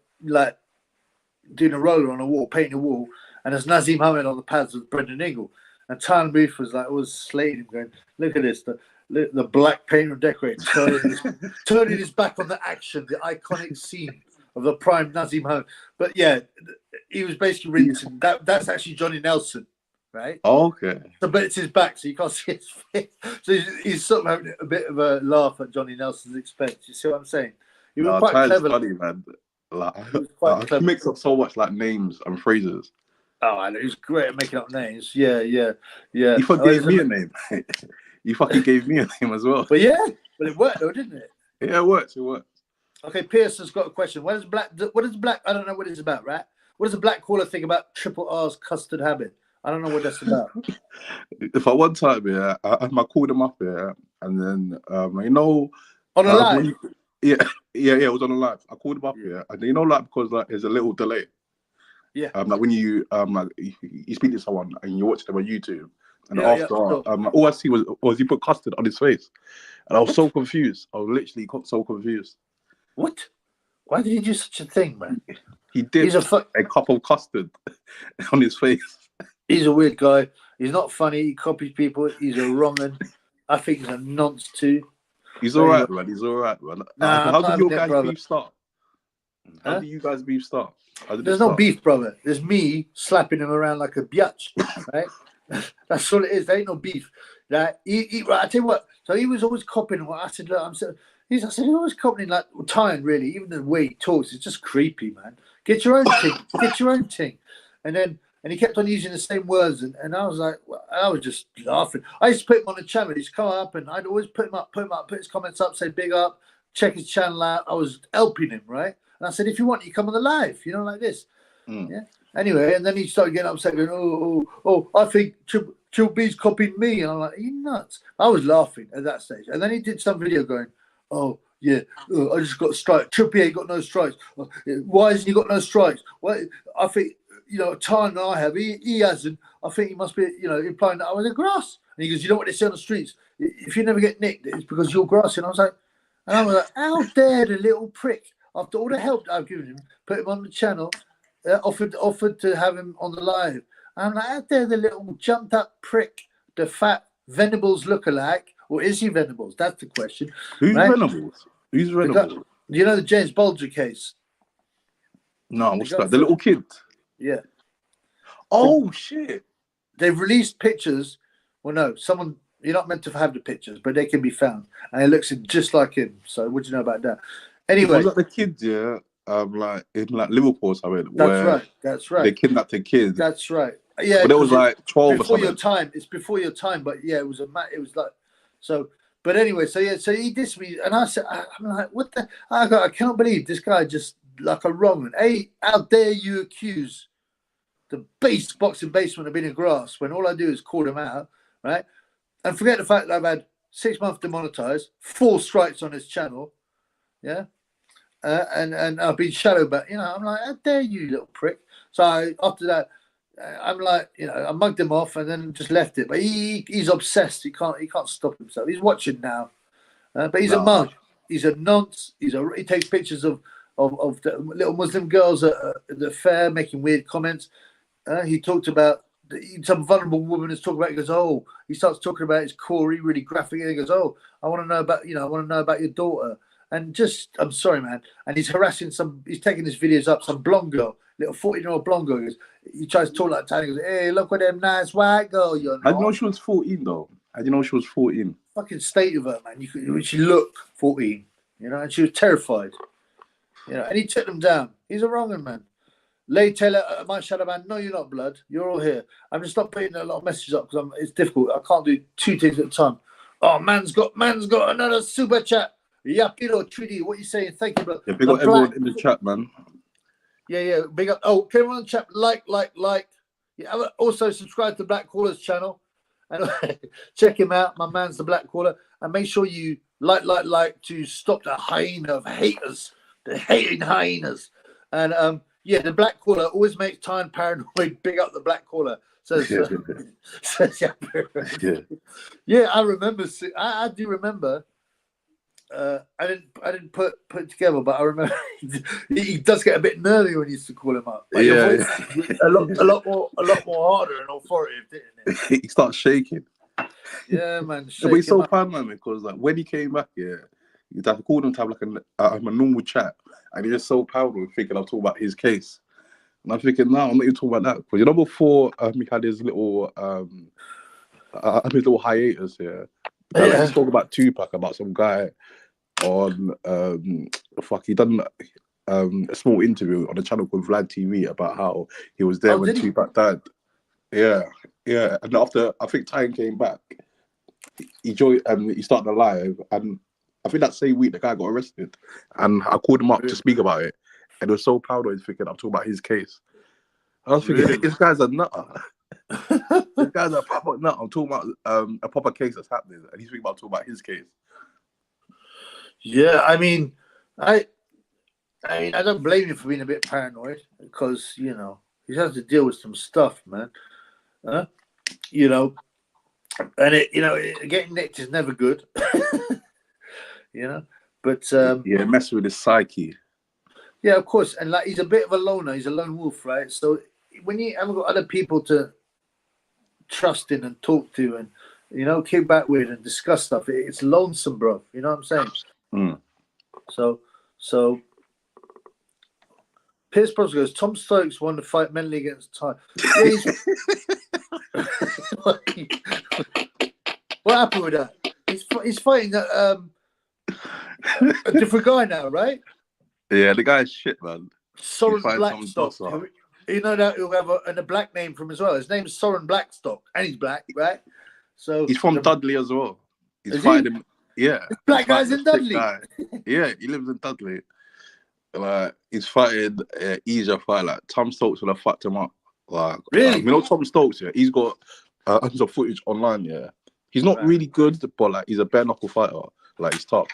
doing a roller on a wall, painting a wall, and there's Nazim Hamid on the pads with Brendan Ingle. And Tyler Booth was slating him, going, look at this. The black painter and decorator turning his back on the action, the iconic scene of the prime Nazim Hamid. But yeah, he was basically rinsing. That's actually Johnny Nelson, right? Oh, okay. But it's his back, so you can't see his face. So he's sort of having a bit of a laugh at Johnny Nelson's expense. You see what I'm saying? He was quite clever. Funny, man. He mixes up so much names and phrases. Oh, I know. He was great at making up names. Yeah. He gave me a name. You fucking gave me a name as well. But it worked though, didn't it? Yeah, it worked. Okay, Pierce has got a question. What is black? I don't know what it's about, right? What does the black caller think about Triple R's custard habit? I don't know what that's about. If I one time, I called him up, and then on a live. Yeah, it was on a live. I called him up, and because there's a little delay. Yeah. When you you speak to someone and you watch them on YouTube. And after, all I see was he put custard on his face. And I was so confused. I was literally so confused. What? Why did he do such a thing, man? He did a cup of custard on his face. He's a weird guy. He's not funny. He copies people. He's a wrong'un. I think he's a nonce too. He's all right, man. How did your guys' beef start? How do you guys beef start? There's no beef, brother. There's me slapping him around like a biatch, right? That's all it is. There ain't no beef. Right? Right, I tell you what. So he was always copying what I said. Look, I said he's always copying like Tyson, really. Even the way he talks, it's just creepy, man. Get your own thing. Get your own thing. And he kept on using the same words, and I was like, I was just laughing. I used to put him on the channel. He'd come up, and I'd always put his comments up, say big up, check his channel out. I was helping him, right? And I said, if you want, you come on the live, like this. Yeah. Anyway, and then he started getting upset, going, oh, I think Triple B's copying me. And I'm like, are you nuts? I was laughing at that stage. And then he did some video going, oh, yeah, I just got a strike. Triple B ain't got no strikes. Why hasn't he got no strikes? Well, I think, time that I have, he hasn't. I think he must be, implying that I was in grass. And he goes, you know what they say on the streets? If you never get nicked, it's because you're grassy. And I was like, how dare the little prick, after all the help that I've given him, put him on the channel, offered to have him on the live. And I'm like, how dare the little jumped up prick, the fat Venables lookalike, or is he Venables? That's the question. Who's right? Venables? Who's Venables? You know the James Bulger case? No, what's that? The little kid? Yeah. Oh, shit. They've released pictures. Well, no, you're not meant to have the pictures, but they can be found. And it looks just like him. So what do you know about that? Anyway. Was that the kid, yeah? Like in Liverpool or something. That's right. They kidnapped a kid. That's right. Yeah. But it was like 12 before or something. your time. It's before your time, but yeah, it was like so. But anyway, so he dissed me, and I said, I'm like, what the? I cannot believe this guy just like a wrong one. Hey, how dare you accuse the boxing basement of being in grass when all I do is call him out, right? And forget the fact that I've had 6 months demonetized, 4 strikes on his channel, yeah. And I've been shadowed back, I'm like, how dare you, little prick. So after that, I'm like, I mugged him off and then just left it. But he's obsessed. He can't stop himself. He's watching now, but he's a mug. He's a nonce. He takes pictures of the little Muslim girls at the fair making weird comments. He talked about some vulnerable woman is talking about. He goes, he starts talking about his Corey, really graphic. And he goes, I want to know about, I want to know about your daughter. And I'm sorry, man. And he's harassing he's taking his videos up, some blonde girl, little 14-year-old blonde girl. He tries to talk like that. He goes, hey, look at them nice white girl, I didn't know she was 14, though. I didn't know she was 14. Fucking state of her, man. She looked 14, and she was terrified. And he took them down. He's a wrong one, man. Lay Taylor, my shadow man, no, you're not, blood. You're all here. I'm just not putting a lot of messages up because it's difficult. I can't do 2 things at a time. Oh, man's got another super chat. Yapiro Treaty, what you saying? Thank you, bro. Yeah, big up everyone in the chat, man. Yeah, big up. Oh, can everyone in the chat like? Yeah, also subscribe to Black Caller's channel and check him out. My man's the Black Caller, and make sure you like to stop the hyena of haters, the hating hyenas. And the Black Caller always makes time paranoid. Big up the Black Caller. Says yeah. I remember. I do remember. I didn't put it together, but I remember he does get a bit nervy when he used to call him up. Like a lot more harder and authoritative, didn't it? He starts shaking. Yeah, man. But he's so fun, man, because like when he came back, you'd have to call him to have like a normal chat, and he's just so powerful, thinking I'm talking about his case, and I'm thinking, no, I'm not even talking about that, because before he had his little hiatus here. Let's talk about Tupac, about some guy on he done a small interview on a channel called Vlad TV about how he was there when Tupac died. Yeah. And after I think Tyson came back, he joined he started a live, and I think that same week the guy got arrested, and I called him up to speak about it, and he was so proud of it, thinking I'm talking about his case. I was thinking, this guy's a nutter. This guy's a proper nut. I'm talking about a proper case that's happening, and he's thinking about talking about his case. Yeah, I mean, I don't blame you for being a bit paranoid, because he has to deal with some stuff, man. And getting nicked is never good. But messing with his psyche. Yeah, of course, and like he's a bit of a loner. He's a lone wolf, right? So when you haven't got other people to trust in and talk to and kick back with and discuss stuff, it's lonesome, bro. You know what I'm saying? Mm. So Pierce Brosnan goes, Tom Stokes won the fight mentally against Ty. Yeah, what happened with that? He's fighting a different guy now, right? Yeah, the guy's shit, man. Soren Blackstock. You know that he'll have a black name from as well. His name's Soren Blackstock, and he's black, right? So he's from Dudley as well. He's fighting him. Yeah, black guy's in Dudley. Yeah, he lives in Dudley. Like he's fighting Eazy fight. Like Tom Stokes would have fucked him up. Like really, you know Tom Stokes. Yeah, he's got tons of footage online. Yeah, he's not really good, but like he's a bare knuckle fighter. Like he's top.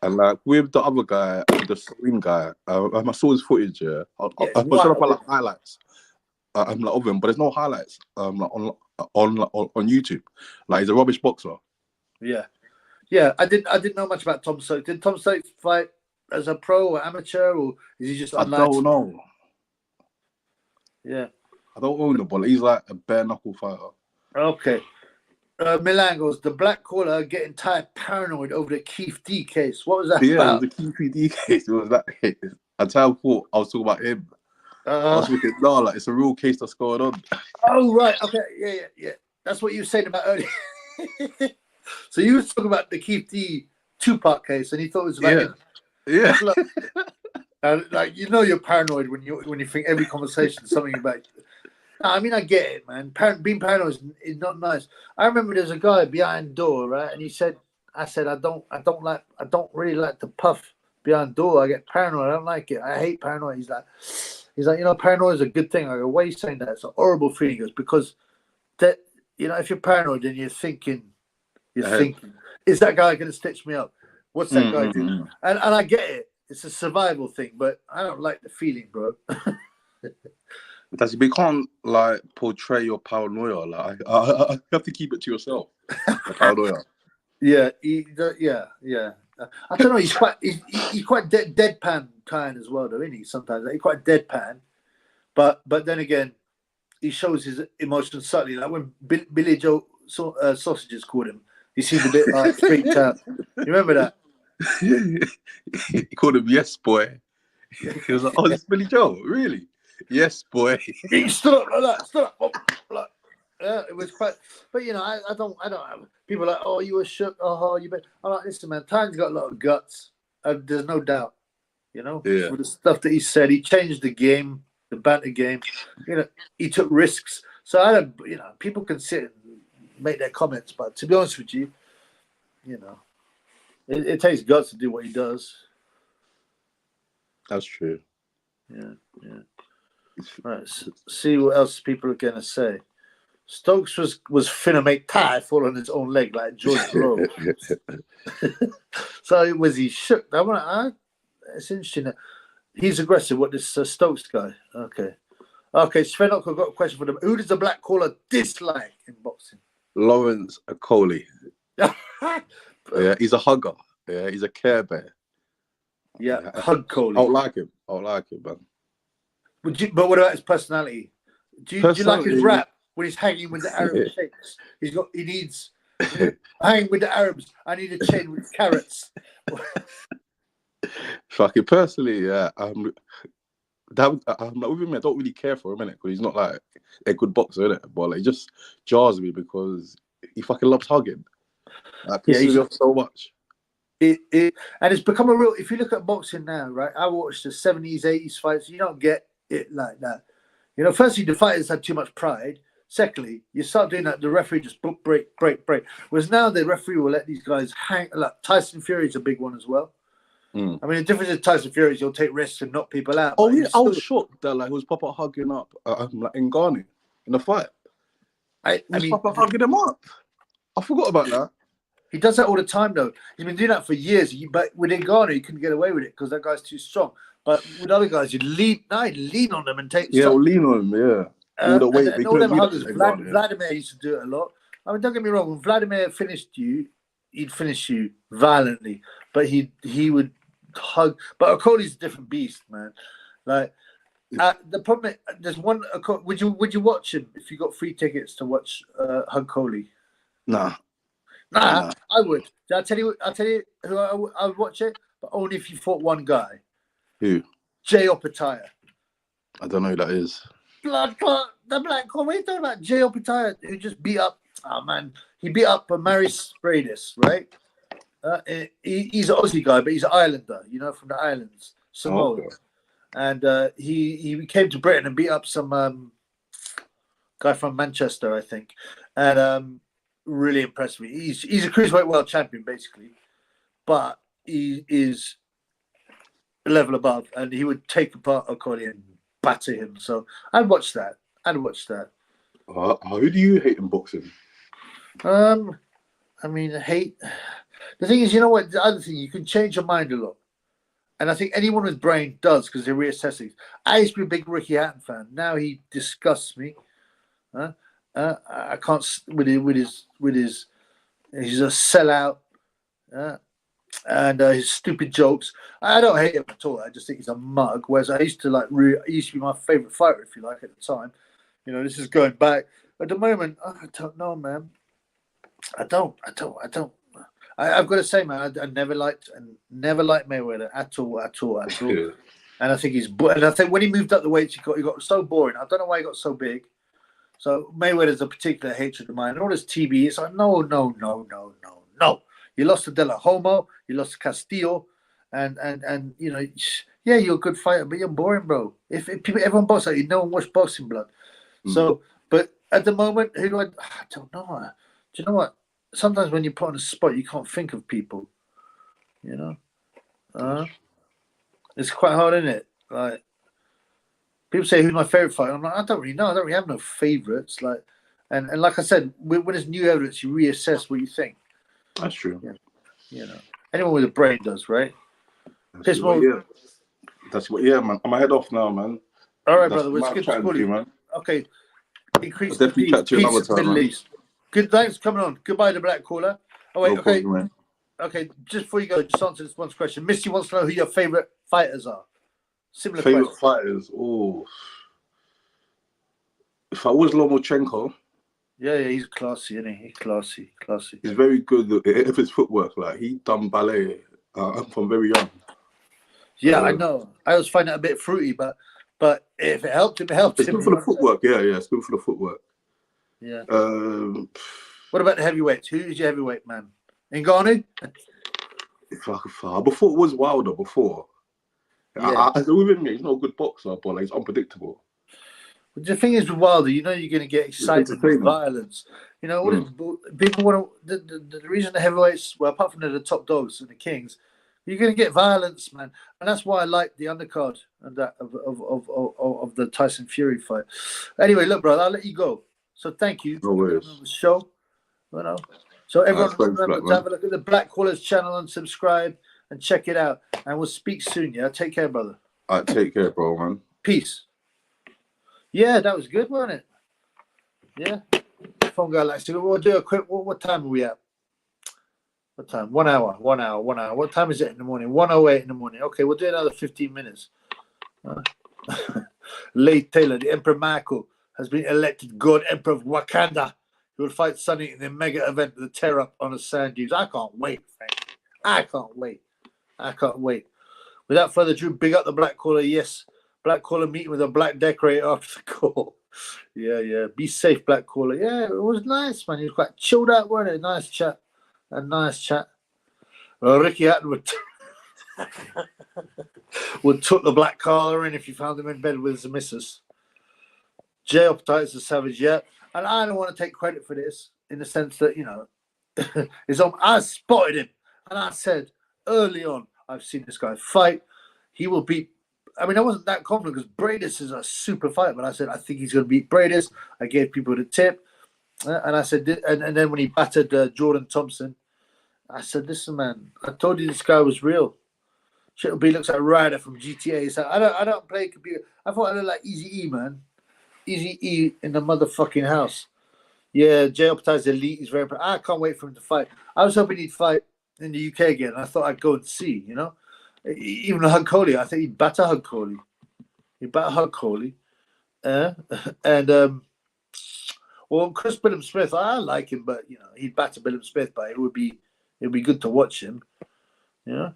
And like with the other guy, the Serene guy, I saw his footage. Yeah, I was trying to find like highlights. Like of him, but there's no highlights. Like, on YouTube. Like he's a rubbish boxer. Yeah, yeah. I didn't know much about Tom Stokes. Did Tom Stokes fight as a pro or amateur, or is he just online? I don't know. Yeah, I don't own the ball. He's like a bare knuckle fighter. Okay. Milan goes, the black caller getting tired paranoid over the Keith D case. What was that about? Yeah, the Keith D case. It was that case. I thought I was talking about him. I was thinking, no, like it's a real case that's going on. Oh, right. Okay. Yeah. That's what you were saying about earlier. So you were talking about the Keith D Tupac case, and he thought it was about him. Yeah. Like you know, you're paranoid when you think every conversation is something about. I mean, I get it, man. Being paranoid is not nice. I remember there's a guy behind the door, right? And he said, I don't really like to puff behind the door. I get paranoid. I don't like it. I hate paranoid. He's like, you know, paranoid is a good thing. I go, why are you saying that? It's a horrible feeling. He goes, because that, you know, if you're paranoid, then you're thinking, is that guy going to stitch me up? What's that guy doing? And I get it. It's a survival thing, but I don't like the feeling, bro. You can't like portray your paranoia. Like you have to keep it to yourself. Paranoia. Yeah. I don't know. He's quite deadpan kind as well, though, isn't he? Sometimes he's quite deadpan, but then again, he shows his emotions subtly. Like when Billy Joe Sausages called him, he seemed a bit like freaked out. You remember that? He called him yes boy. He was like, oh, this is Billy Joe, really? Yes boy. He stood up like that. Stood up like. Yeah, it was quite. But you know, I don't have people like, oh, you were shook. Oh, you. I'm like, listen, man. Ty's got a lot of guts. There's no doubt. You know, with the stuff that he said, he changed the game, the banter game. You know, he took risks. So I don't. You know, people can sit and make their comments, but to be honest with you, you know, it takes guts to do what he does. That's true. Yeah. Right. See what else people are gonna say. Stokes was finna make Ty fall on his own leg like George Blow. So was he shook? It's interesting. He's aggressive. What this Stokes guy? Okay. Svenok, I've got a question for them. Who does the black caller dislike in boxing? Lawrence Akoli. Yeah, he's a hugger. Yeah, he's a care bear. Yeah, hug Coley. I don't like him, man. But what about his personality? Do you like his rap when he's hanging with the Arab sheikhs? He needs hanging with the Arabs. I need a chain with carrots. Fucking personally, yeah. I'm like with him. I don't really care for him, innit? Because he's not like a good boxer, innit? But like, he just jars me because he fucking loves hugging. Like, pisses me off so much. And it's become a real. If you look at boxing now, right? I watched the 70s, 80s fights. You don't get it like that. You know, firstly, the fighters had too much pride. Secondly, you start doing that, the referee just break. Whereas now the referee will let these guys hang. Like Tyson Fury is a big one as well. I mean, the difference in Tyson Fury is he'll take risks and knock people out. Oh yeah, I was shocked that like he was proper hugging up like Ngannou in the fight. I mean, proper hugging him up. I forgot about that. He does that all the time, though. He's been doing that for years. But with Ngannou, he couldn't get away with it because that guy's too strong. But with other guys, you'd lean on them and take. Yeah, lean on them. Yeah. All the weight. And all them huggers. Vladimir used to do it a lot. I mean, don't get me wrong. When Vladimir finished you, he'd finish you violently. But he would hug. But Okoli's a different beast, man. Like the problem is, there's one. Would you watch him if you got free tickets to watch Hug Coley? Nah, I would. I'll tell you who I would watch it, but only if you fought one guy. Who? Jay Opataya. I don't know who that is. Blood clot, the black call. What are you talking about? Jay Opetaia, who just beat up. Oh man, he beat up Maris Bradis, right? He's an Aussie guy, but he's an Islander, you know, from the islands, Samoa. Okay. And he came to Britain and beat up some guy from Manchester, I think, and really impressed me. He's a cruiserweight world champion basically, but he is a level above, and he would take apart O'Coley and batter him. So I'd watch that. Who do you hate in boxing? I mean, hate. The thing is, you know what? The other thing, you can change your mind a lot. And I think anyone with brain does, because they're reassessing. I used to be a big Ricky Hatton fan. Now he disgusts me. I can't with his. He's a sellout, and his stupid jokes. I don't hate him at all. I just think he's a mug. Whereas I used to he used to be my favorite fighter, if you like, at the time. You know, this is going back. At the moment, I don't know, man. I don't. I've got to say, man, I never liked Mayweather at all. Yeah. And I think and I think when he moved up the weights, he got so boring. I don't know why he got so big. So Mayweather's a particular hatred of mine. And all this TV, it's like, no. You lost to De La Homo, you lost to Castillo, and you know, yeah, you're a good fighter, but you're boring, bro. If everyone boxes like you, no one watched boxing, blood. So, but at the moment, I don't know. Do you know what? Sometimes when you're put on a spot, you can't think of people. You know, it's quite hard, isn't it? Like people say, "Who's my favorite fighter?" I'm like, I don't really know. I don't really have no favorites. Like, and like I said, when there's new evidence, you reassess what you think. That's true. Yeah. You know, anyone with a brain does, right? That's what. Yeah, man. I'm head off now, man. All right, brother. It's good to call you, man. Okay. Increase I'll definitely chat to you another time, Middle man. East. Good. Thanks for coming on. Goodbye, the black caller. Oh wait, No okay. problem, man. Okay, just before you go, just answer this one question. Missy wants to know who your favorite fighters are. Similar Favorite question. fighters? Oh, if I was Lomachenko, Yeah, he's classy, isn't he? He's classy. he's very good if it's footwork. Like he done ballet from very young. Yeah, I know. I always find it a bit fruity, but if it helped him, it helped It's him. good for the footwork. Yeah, it's good for the footwork. Yeah. What about the heavyweights? Who's your heavyweight man? Ngannou? Before it was Wilder. Before, yeah. With him, he's not a good boxer, but like, he's unpredictable. The thing is with Wilder, you know you're going to get excitement and violence. You know, people want to. The reason the heavyweights, well, apart from the top dogs and the kings, you're going to get violence, man, and that's why I like the undercard and that of the Tyson Fury fight. Anyway, look, brother, I'll let you go. So thank you for being on the show. You know, so everyone remember to have a look at the Black Callers channel and subscribe and check it out. And we'll speak soon. Yeah, take care, brother. All right, take care, bro, man. Peace. Yeah, that was good, wasn't it? Yeah. Phone guy likes to. We'll do a quick. What time are we at? What time? 1 hour. What time is it in the morning? 1:08 in the morning. Okay, we'll do another 15 minutes. Late Taylor, the Emperor Michael, has been elected God Emperor of Wakanda. He will fight Sonny in the mega event, the tear up on the sand dunes. I can't wait, frankly. I can't wait. Without further ado, big up the Black Caller. Yes, Black Caller meeting with a black decorator after the call. Yeah. Be safe, Black Caller. Yeah, it was nice, man. He was quite chilled out, wasn't it? Nice chat. Ricky Hatton would tuck the Black Caller in if you found him in bed with his missus. Jay Opetites a savage, yeah. And I don't want to take credit for this in the sense that, you know, I spotted him and I said early on, I've seen this guy fight. He will beat. I mean, I wasn't that confident because Bradis is a super fighter, but I said, I think he's going to beat Bradis. I gave people the tip. And I said, and then when he battered Jordan Thompson, I said, listen, man, I told you this guy was real. Shit'll be looks like Ryder from GTA. So I don't play computer. I thought I looked like Eazy-E, man. Eazy-E in the motherfucking house. Yeah, Jay Opeti's elite. He's very. I can't wait for him to fight. I was hoping he'd fight in the UK again. I thought I'd go and see. You know, even Hug Coley. I think he'd batter Hug Coley. Well, Chris Billum Smith. I like him, but you know, he'd batter Billum Smith. But it would be good to watch him. You know,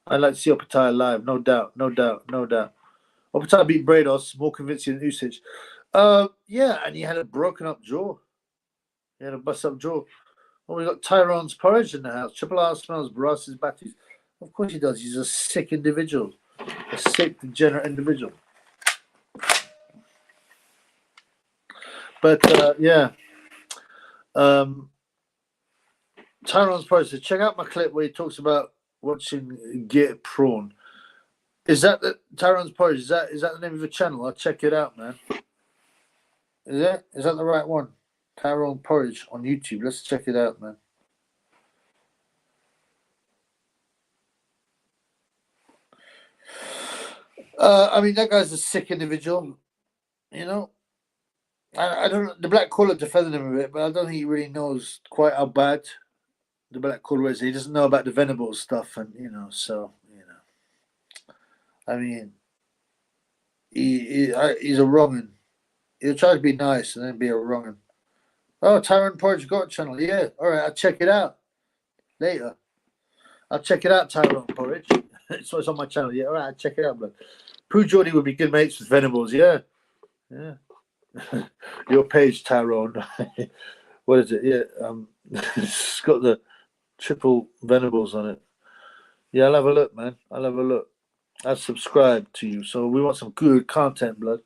I'd like to see Opetaya live. No doubt. Opetard beat Brados, more convincing than Usyk. Yeah, and he had a broken up jaw. He had a bust up jaw. Well, we got Tyrone's Porridge in the house. Triple R smells Brass's batteries. Of course he does. He's a sick individual. A sick, degenerate individual. But, yeah. Tyrone's Porridge said, check out my clip where he talks about watching Get Prawn. Is that the Tyrone's Porridge? Is that the name of the channel? I'll check it out, man. Is that the right one? Tyrone Porridge on YouTube. Let's check it out, man. I mean, that guy's a sick individual. You know, I don't. The Black Caller defended him a bit, but I don't think he really knows quite how bad the Black Caller is. He doesn't know about the Venables stuff, and so I mean, he's a wrong'un. He'll try to be nice and then be a wrong'un. Oh, Tyrone Porridge got a channel. Yeah, all right, I'll check it out later. I'll check it out, Tyrone Porridge. So it's on my channel. Yeah, all right, I'll check it out, but Pooh Geordie would be good mates with Venables. Yeah. Your page, Tyrone. What is it? Yeah, it's got the triple Venables on it. Yeah, I'll have a look, man. I'll have a look. I'll subscribe to you. So we want some good content, blood.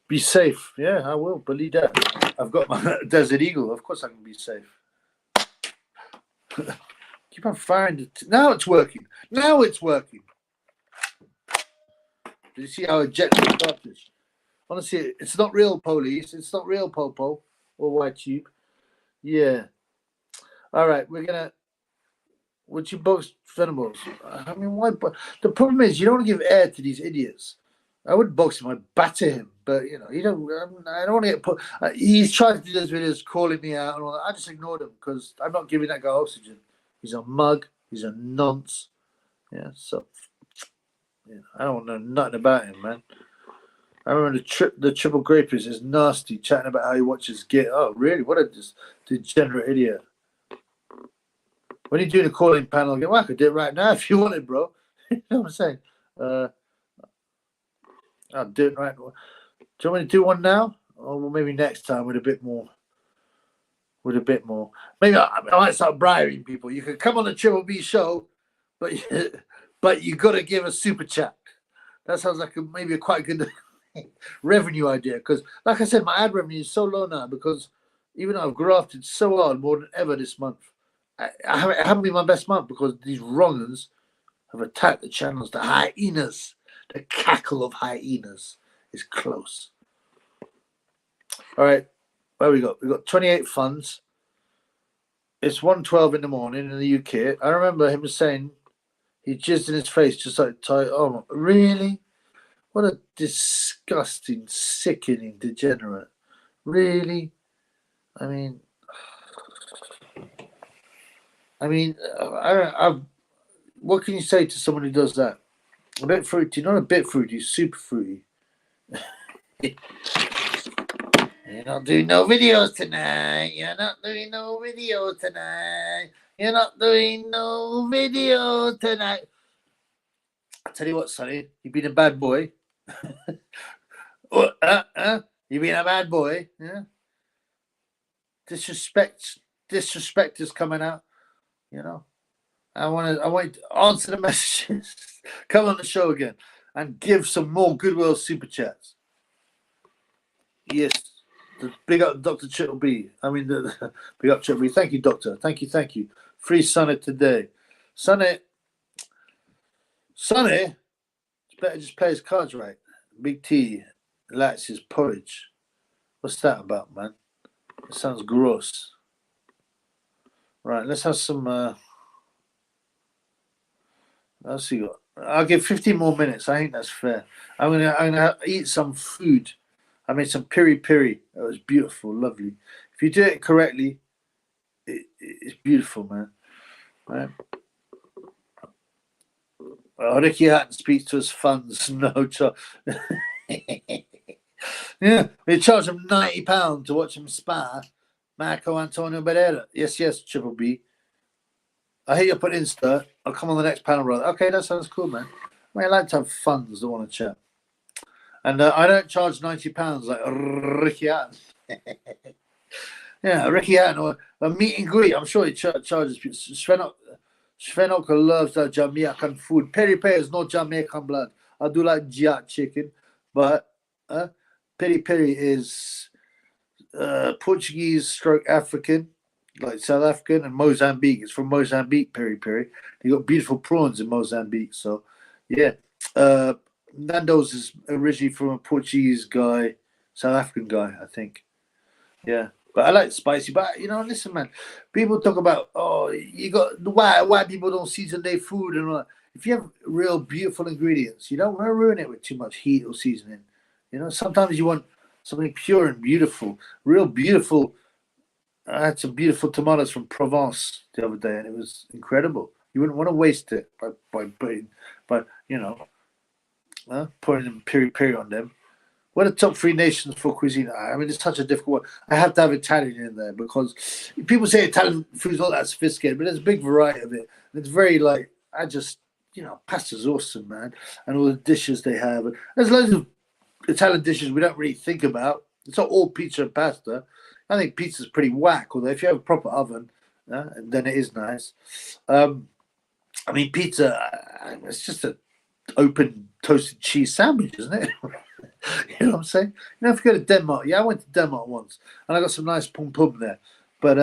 Be safe. Yeah, I will. Believe that. I've got my Desert Eagle. Of course I can be safe. Keep on firing it. Now it's working. Now it's working. Did you see how ejected the cartridge? Honestly, it's not real, police. It's not real, Popo or White Tube. Yeah. All right, we're gonna. Would you box Venables? I mean, why? The problem is you don't want to give air to these idiots. I would box him. I'd batter him, but you don't. I don't want to get put. He's trying to do those videos, calling me out, and all that. I just ignored him because I'm not giving that guy oxygen. He's a mug. He's a nonce. Yeah. So, I don't know nothing about him, man. I remember the triple grapies is nasty, chatting about how he watches Get. Oh, really? What a degenerate idiot. When you're doing a calling panel, I go, well, I could do it right now if you wanted, bro. You know what I'm saying? I'll do it right now. Do you want me to do one now? Or maybe next time with a bit more. Maybe I might start bribing people. You could come on the Triple B show, but you got to give a super chat. That sounds like maybe a quite good revenue idea. Because, like I said, my ad revenue is so low now because even though I've grafted so hard more than ever this month, I haven't been my best month because these wrong'uns have attacked the channels. The hyenas, the cackle of hyenas is close. All right, where we got? We got 28 funds. It's 1:12 in the morning in the UK. I remember him saying he jizzed in his face just like Ty. Oh, really? What a disgusting, sickening degenerate. Really? I mean, what can you say to someone who does that? A bit fruity, not a bit fruity, super fruity. You're not doing no videos tonight. You're not doing no video tonight. You're not doing no video tonight. I tell you what, Sonny, you've been a bad boy. You've been a bad boy. Yeah. Disrespect is coming out. I want to answer the messages. Come on the show again and give some more goodwill super chats. Yes, big up Dr. Triple B. Big up Triple B. Thank you, Doctor. Thank you. Free Sonny today. Sonny, it's better just play his cards right. Big T likes his porridge. What's that about, man? It sounds gross. Right, let's have some. Let's see. I'll give 15 more minutes. I think that's fair. I'm gonna eat some food. I made some piri. That was beautiful, lovely. If you do it correctly, it's beautiful, man. Right? Oh, Ricky Hatton speaks to his funds. No charge. Yeah, we charge him £90 to watch him spar Marco Antonio Barrera. Yes, Triple B. I hear you put Insta. I'll come on the next panel, brother. Okay, that sounds cool, man. I like to have funds that want to chat. And I don't charge £90 like Ricky Hatton. Yeah, Ricky Hatton or a meet and greet. I'm sure he charges people. Svenok loves the Jamaican food. Peri peri is not Jamaican blood. I do like Giat chicken, but peri peri is Portuguese stroke African, like South African, and Mozambique. It's from Mozambique, peri peri. They got beautiful prawns in Mozambique. So, yeah. Nando's is originally from a Portuguese guy, South African guy, I think. Yeah. But I like spicy. But listen, man. People talk about you got why people don't season their food and all that. If you have real beautiful ingredients, you don't want to ruin it with too much heat or seasoning. Sometimes you want something pure and beautiful, real beautiful. I had some beautiful tomatoes from Provence the other day, and it was incredible. You wouldn't want to waste it by putting peri peri on them. What are the top 3 nations for cuisine? I mean, it's such a difficult one. I have to have Italian in there because people say Italian food's not that sophisticated, but there's a big variety of it. And it's very pasta's awesome, man. And all the dishes they have. And there's loads of Italian dishes we don't really think about. It's not all pizza and pasta. I think pizza's pretty whack, although if you have a proper oven, then it is nice. I mean, pizza, it's just an open toasted cheese sandwich, isn't it? You know what I'm saying? If you go to Denmark, I went to Denmark once, and I got some nice pum pum there. But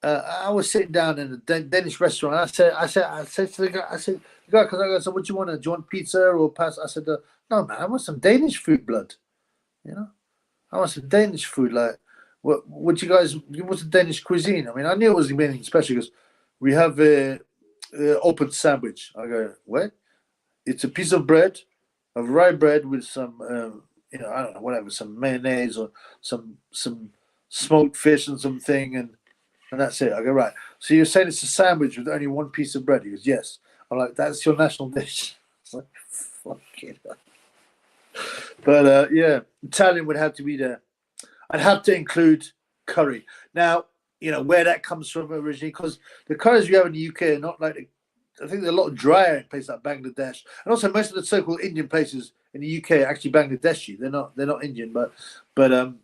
I was sitting down in a Danish restaurant. And I said to the guy, because I said, what do you want? Do you want pizza or pasta? I said, no, man, I want some Danish food, blood. I want some Danish food. Like, what's the Danish cuisine? I mean, I knew it was anything special because we have a open sandwich. I go, what? It's a piece of bread, of rye bread with some, I don't know, whatever, some mayonnaise or some smoked fish and something, and that's it. I go, right. So you're saying it's a sandwich with only one piece of bread? He goes, yes. I'm like, that's your national dish. It's like, fuck it. But Italian would have to be there. I'd have to include curry. Now, where that comes from originally, because the curries we have in the UK are not like I think they're a lot drier in places like Bangladesh, and also most of the so-called Indian places in the UK are actually Bangladeshi. They're not Indian, but the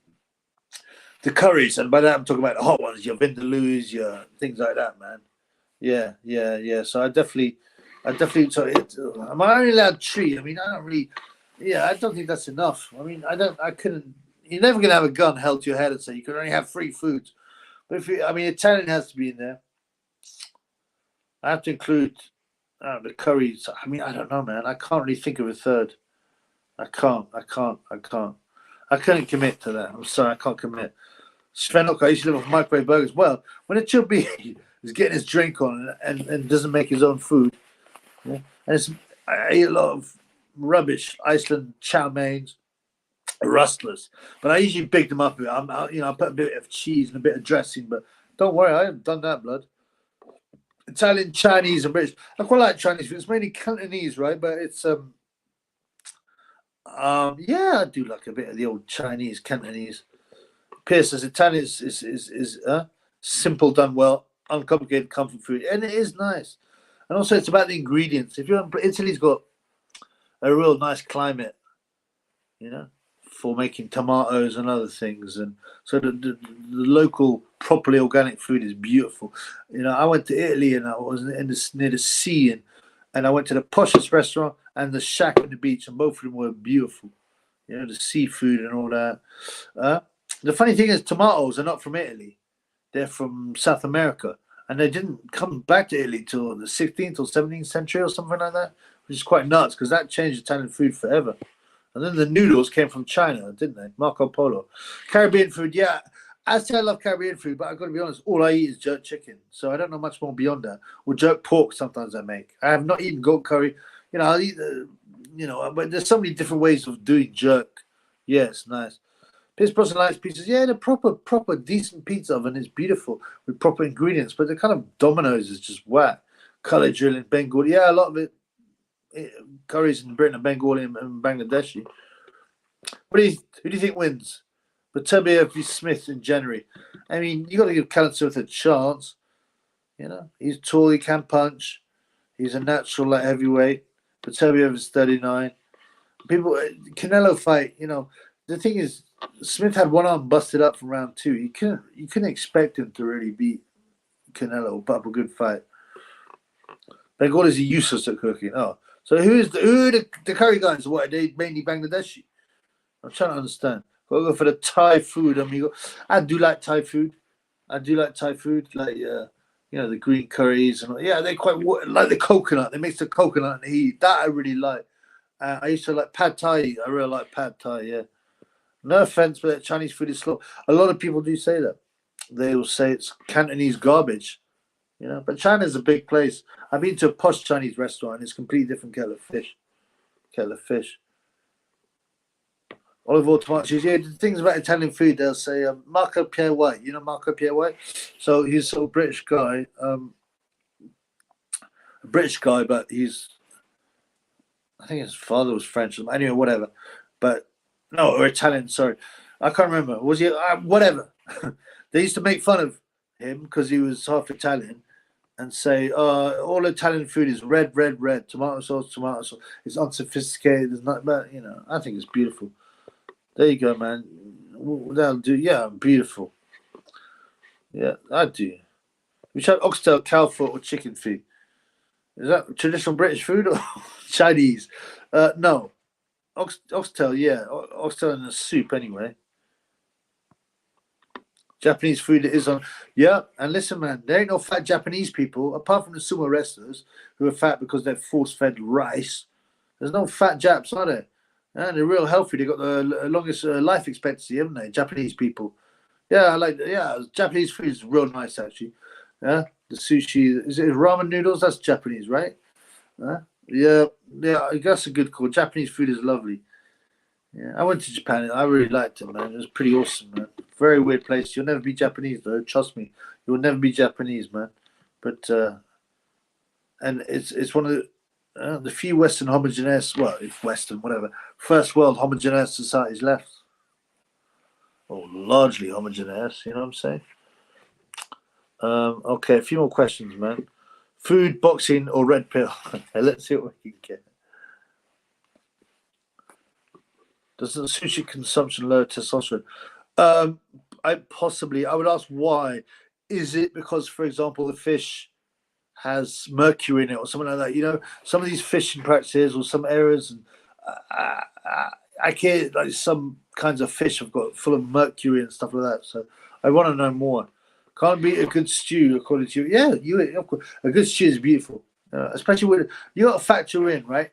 curries, and by that I'm talking about the hot ones, your vindaloos, your things like that, man. Yeah. So I definitely. So am I only allowed 3? I mean, I don't really. Yeah, I don't think that's enough. I mean, I couldn't. You're never gonna have a gun held to your head and say you can only have 3 foods. But Italian has to be in there. I have to include the curries. I mean, I don't know, man. I can't really think of a third. I can't. I couldn't commit to that. I'm sorry, I can't commit. Svenok, I used to live off microwave burgers. Well, when a chubby is getting his drink on and doesn't make his own food, and I eat a lot of rubbish, Iceland chow mains, rustlers. But I usually big them up. I put a bit of cheese and a bit of dressing. But don't worry, I haven't done that, blood. Italian, Chinese, and British. I quite like Chinese food. It's mainly Cantonese, right? But it's I do like a bit of the old Chinese, Cantonese. Pierce says Italian is simple, done well, uncomplicated comfort food, and it is nice. And also, it's about the ingredients. Italy's got a real nice climate, for making tomatoes and other things, and so the local properly organic food is beautiful. I went to Italy and I was near the sea, and I went to the poshest restaurant and the shack on the beach, and both of them were beautiful. The seafood and all that. The funny thing is, tomatoes are not from Italy; they're from South America, and they didn't come back to Italy till the 16th or 17th century or something like that, which is quite nuts because that changed Italian food forever. And then the noodles came from China, didn't they? Marco Polo. Caribbean food, yeah. I say I love Caribbean food, but I've got to be honest, all I eat is jerk chicken. So I don't know much more beyond that. Or jerk pork sometimes I make. I have not eaten goat curry. I'll eat but there's so many different ways of doing jerk. Yeah, it's nice. Pierce Brosnan likes pizzas. Yeah, the proper decent pizza oven is beautiful with proper ingredients, but the kind of Domino's is just whack. Color drill in Bengal. Yeah, a lot of it. Curries in Britain and Bengali and Bangladeshi. Who do you think wins? Baterbiev v Smith in January. I mean, you got to give Callum Smith a chance. He's tall, he can punch. He's a natural light heavyweight. Baterbiev is 39. people, Canelo fight, the thing is, Smith had one arm busted up from round 2. You couldn't expect him to really beat Canelo, put up a good fight. Bengal is useless at cooking. Oh, so who are the curry guys? What are they mainly Bangladeshi? I'm trying to understand. Gotta go for the Thai food, amigo. I do like Thai food. Like the green curries and they're quite like the coconut. They mix the coconut and the heat. That I really like. I used to like pad Thai. I really like pad Thai. Yeah. No offense, but Chinese food is slow. A lot of people do say that. They will say it's Cantonese garbage. But China's a big place. I've been to a posh Chinese restaurant. It's a completely different kettle of fish. Olive oil, tomato cheese. Yeah, the things about Italian food, they'll say Marco Pierre White. You know Marco Pierre White? So he's a British guy. But I think his father was French. Anyway, whatever. But no, or Italian. Sorry, I can't remember. Was he? Whatever. They used to make fun of him because he was half Italian, and say all Italian food is red. Tomato sauce. It's unsophisticated. There's not, but I think it's beautiful. There you go, man. That'll do. Yeah, beautiful. Yeah, I do. We tried oxtail, cow foot, or chicken feet. Is that traditional British food or Chinese? No. Oxtail, yeah. Oxtail in a soup, anyway. Japanese food is on. Yeah, and listen, man, there ain't no fat Japanese people, apart from the sumo wrestlers, who are fat because they're force-fed rice. There's no fat Japs, are there? And they're real healthy. They got the longest life expectancy, haven't they? Japanese people. Yeah, Japanese food is real nice, actually. Yeah, the sushi. Is it ramen noodles? That's Japanese, right? Yeah. That's a good call. Japanese food is lovely. Yeah, I went to Japan. I really liked it, man. It was pretty awesome, man. Very weird place. You'll never be Japanese, though. Trust me, you'll never be Japanese, man. But and it's one of the few Western homogeneous, well, if Western, whatever, first world homogeneous societies left, or largely homogeneous. You know what I'm saying? Okay, a few more questions, man. Food, boxing, or red pill? Let's see what we can get. Does the sushi consumption lower testosterone? I would ask why. Is it because, for example, the fish has mercury in it or something like that? Some of these fishing practices or some areas, and I can't, like some kinds of fish have got full of mercury and stuff like that. So I want to know more. Can't beat a good stew, according to you. Yeah, a good stew is beautiful, especially when you got to factor in, right?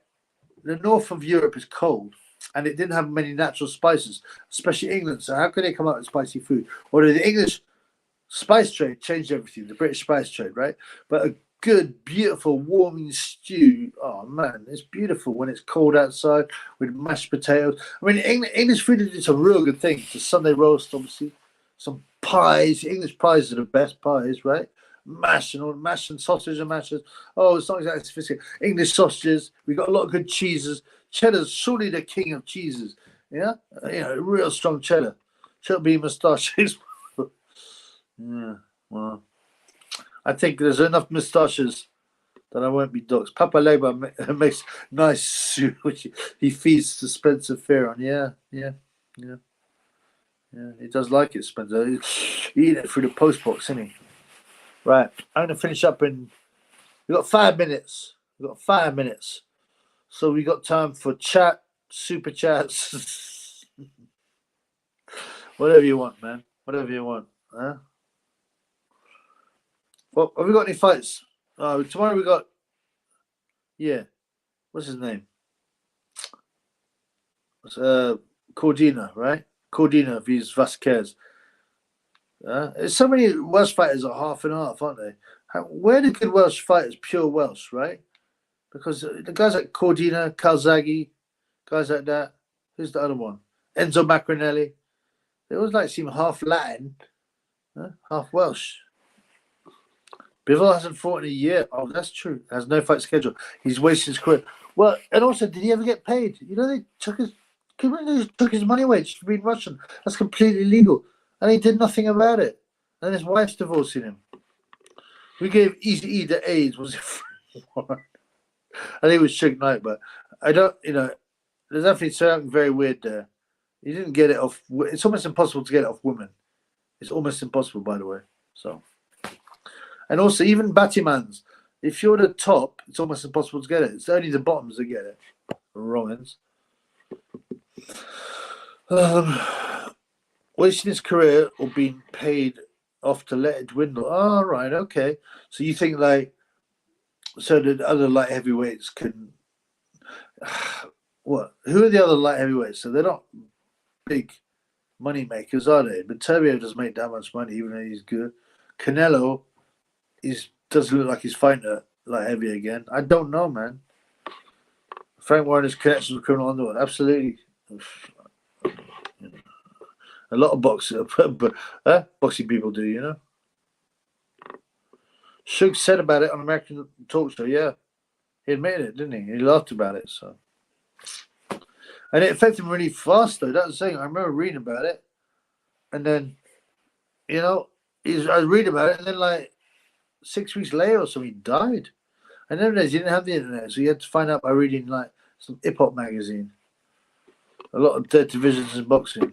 The north of Europe is cold, and it didn't have many natural spices, especially England. So how could they come up with spicy food? Or did the English spice trade changed everything? The British spice trade, right? But a good, beautiful, warming stew. Oh man, it's beautiful when it's cold outside with mashed potatoes. I mean, English food is a real good thing. The Sunday roast, obviously. Some pies. English pies are the best pies, right? Mash and sausage and mashes. Oh, it's not exactly sophisticated. English sausages. We got a lot of good cheeses. Cheddar's surely the king of cheeses. Yeah, real strong cheddar. Cheddar bean moustaches. Yeah, well, I think there's enough moustaches that I won't be doxed. Papa Legba makes nice soup, which he feeds to Spencer Fearon. Yeah. He does like it, Spencer. He's eating it through the post box, isn't he? Right. I'm going to finish up we've got 5 minutes. So we got time for chat, super chats. Whatever you want, man. Whatever you want. Huh? Well, have we got any fights? Tomorrow we got, what's his name? Cordina, right? Cordina vs Vasquez. There's so many Welsh fighters are half and half, aren't they? Where the good Welsh fighters pure Welsh, right? Because the guys like Cordina, Calzaghe, guys like that. Who's the other one? Enzo Macronelli. They always seem half Latin, half Welsh. Bivol hasn't fought in a year. Oh, that's true. Has no fight scheduled. He's wasted his career. Well, and also, did he ever get paid? They took his money away just for being Russian. That's completely illegal. And he did nothing about it. And his wife's divorcing him. We gave Eazy the AIDS. Was it? I think it was Suge Knight, but I don't, there's definitely something very weird there. He didn't get it off. It's almost impossible to get it off women. It's almost impossible, by the way. So, and also even Battimans, if you're the top, it's almost impossible to get it. It's only the bottoms that get it. Wrong ends. Wasting his career or being paid off to let it dwindle. Oh, right, okay. So you think like, so that other light heavyweights can. What? Who are the other light heavyweights? So they're not big money makers, are they? But Turbio doesn't make that much money, even though he's good. Canelo doesn't look like he's fighting at light heavy again. I don't know, man. Frank Warner's connections with criminal underworld, absolutely. A lot of boxing people do, you know. Suge said about it on American Talk Show. Yeah, he admitted it, didn't he? He laughed about it. So, and it affected him really fast, though. That's the thing. I remember reading about it, and then, you know, I was reading about it, and then like 6 weeks later or something, he died. And then he didn't have the internet, so you had to find out by reading like some hip hop magazine. A lot of dead divisions in boxing.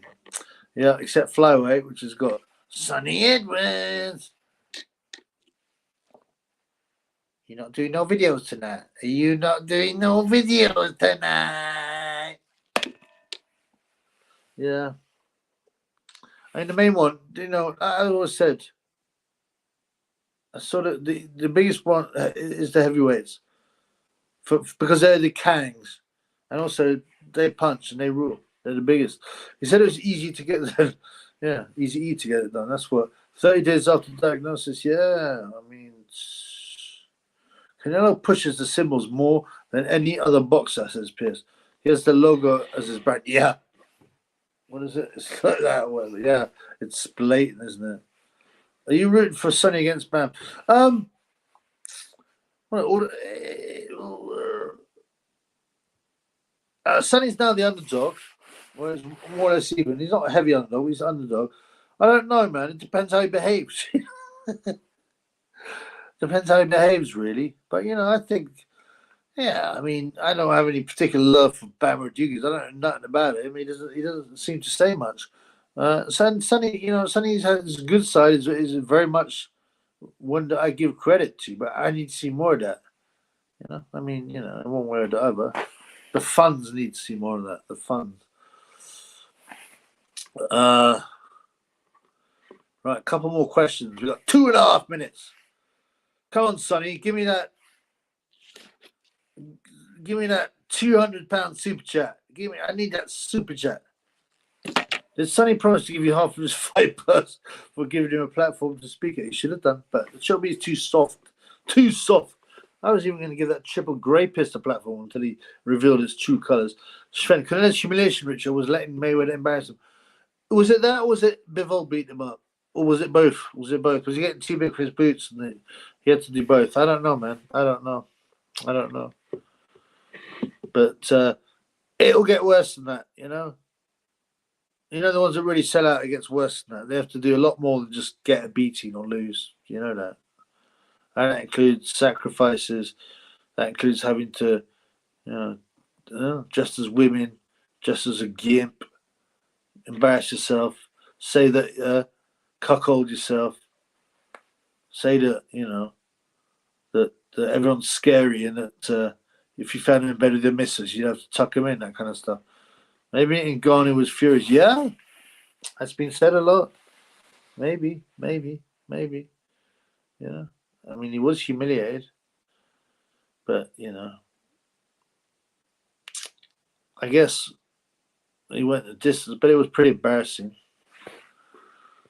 Yeah, except flyweight, which has got Sonny Edwards. You're not doing no videos tonight. Are you not doing no videos tonight? Yeah. I mean, the main one, you know, I always said, sort of the biggest one is the heavyweights, because they're the kangs, and also they punch and they rule. They're the biggest. He said it was easy to get them. Yeah, easy to get it done. That's what 30 days after diagnosis. Yeah, I mean, Canelo pushes the symbols more than any other boxer, says Pierce. He has the logo as his brand. Yeah. What is it? It's like that. Well, yeah, it's blatant, isn't it? Are you rooting for Sonny against Bam? Sonny's now the underdog. Whereas more or less even. He's not a heavy underdog. He's an underdog. I don't know, man. It depends how he behaves. Depends how he behaves, really. But, you know, I think, yeah, I mean, I don't have any particular love for Bam Rodriguez. I don't know nothing about him. He doesn't seem to say much. Sonny, you know, Sonny's his good side is very much one that I give credit to, but I need to see more of that. You know, I mean, you know, in one way or the other. The funds need to see more of that. The funds. Right, a couple more questions. We've got 2.5 minutes. Come on, Sonny, give me that £200 super chat. I need that super chat. Did Sonny promise to give you half of his fight purse for giving him a platform to speak at? He should have done, but the show is too soft. Too soft. I was even going to give that triple grey pistol platform until he revealed its true colours. Sven, Canelo's humiliation ritual was letting Mayweather embarrass him. Was it that, or was it Bivol beat him up? Or was it both? Was he getting too big for his boots and he had to do both? I don't know, man. I don't know. But it'll get worse than that, you know? You know, the ones that really sell out, it gets worse than that. They have to do a lot more than just get a beating or lose. You know that? And that includes sacrifices. That includes having to, you know, just as women, just as a gimp, embarrass yourself, say that, cuckold yourself, say that, you know, that everyone's scary and that if you found him in bed with your missus, you'd have to tuck him in, that kind of stuff. Maybe in Ghana was furious. Yeah, that's been said a lot. Maybe. Yeah. I mean, he was humiliated. But, you know, I guess he went the distance, but it was pretty embarrassing. I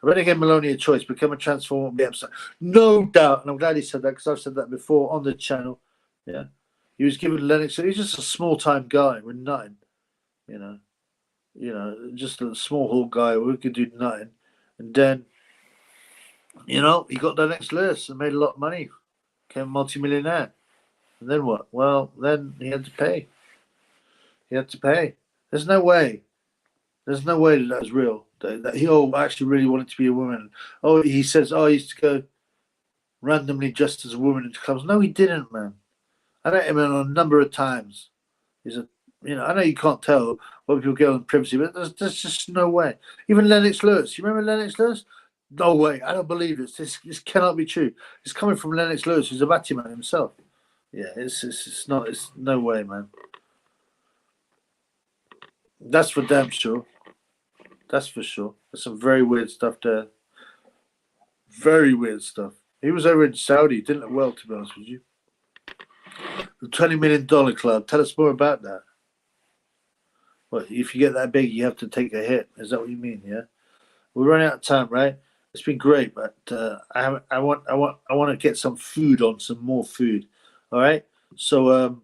better give Maloney a choice. Become a transformer, be upset. No doubt. And I'm glad he said that, because I've said that before on the channel. Yeah. He was given Lennox. He was just a small-time guy with nothing, you know. You know, just a small hall guy who could do nothing. And then, you know, he got the next list and made a lot of money. Became a multi-millionaire. And then what? Well, then he had to pay. There's no way that was real. That he actually really wanted to be a woman. Oh, he says, he used to go randomly just as a woman into clubs. No, he didn't, man. I met him a number of times. He's a You know, I know you can't tell what people get on privacy, but there's just no way. Even Lennox Lewis, you remember Lennox Lewis? No way, I don't believe this. This cannot be true. It's coming from Lennox Lewis, who's a batty man himself. Yeah, it's not. It's no way, man. That's for damn sure. That's for sure. There's some very weird stuff there. Very weird stuff. He was over in Saudi. Didn't look well, to be honest with you. The $20 million club. Tell us more about that. Well, if you get that big, you have to take a hit. Is that what you mean? Yeah. We're running out of time, right? It's been great, but I want to get some food on, some more food. All right. So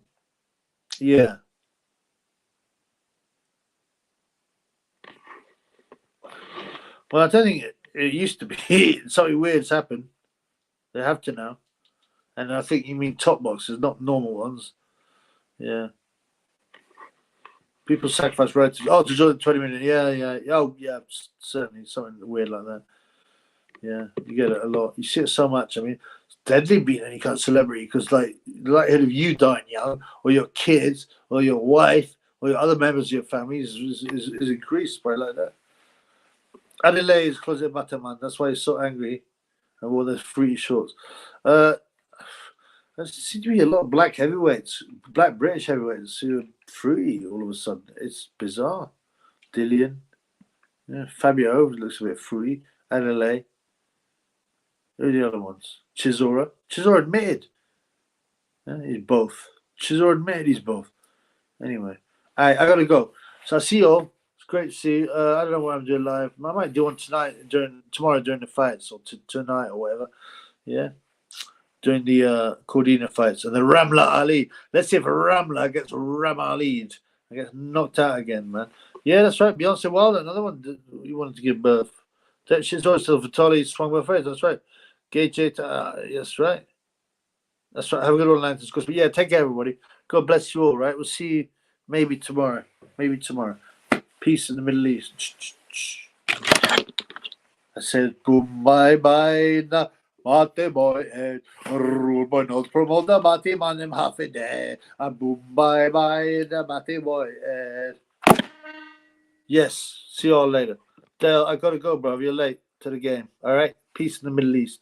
yeah. Well, I don't think it used to be. Something weird's happened. They have to now. And I think you mean top boxes, not normal ones. Yeah. People sacrifice rights. Oh, to join the 20 million. Yeah. Oh, yeah, certainly something weird like that. Yeah, you get it a lot. You see it so much. I mean, it's deadly being any kind of celebrity because, like, the likelihood of you dying young, or your kids, or your wife, or your other members of your family is increased by like that. Adelaide is closet matter, man. That's why he's so angry and wore those free shorts. There seems to be a lot of black heavyweights, black British heavyweights who are free all of a sudden. It's bizarre. Dillian, yeah, Fabio looks a bit free. Adelaide. Who are the other ones? Chisora. Chisora admitted. Yeah, he's both. Chisora admitted he's both. Anyway, I gotta go. So I'll see you all. It's great to see you. I don't know what I'm doing live. I might do one tomorrow during the fights, or tonight or whatever. Yeah. During the Cordina fights and the Ramla Ali. Let's see if Ramla gets Ram Ali'd and gets knocked out again, man. Yeah, that's right. Beyonce Wilder, another one you wanted to give birth. She's also Vitali swung both ways. That's right. Gage, that's right. That's right. Have a good one, Lantis. But yeah, take care, everybody. God bless you all, right? We'll see you maybe tomorrow. Peace in the Middle East. I said, boom, bye now. Mate boy, rule boy, not promote the mate man, him half a day. And boom, bye, the mate boy. Yes, see you all later. Dale, I gotta go, bro. You're late to the game. All right? Peace in the Middle East.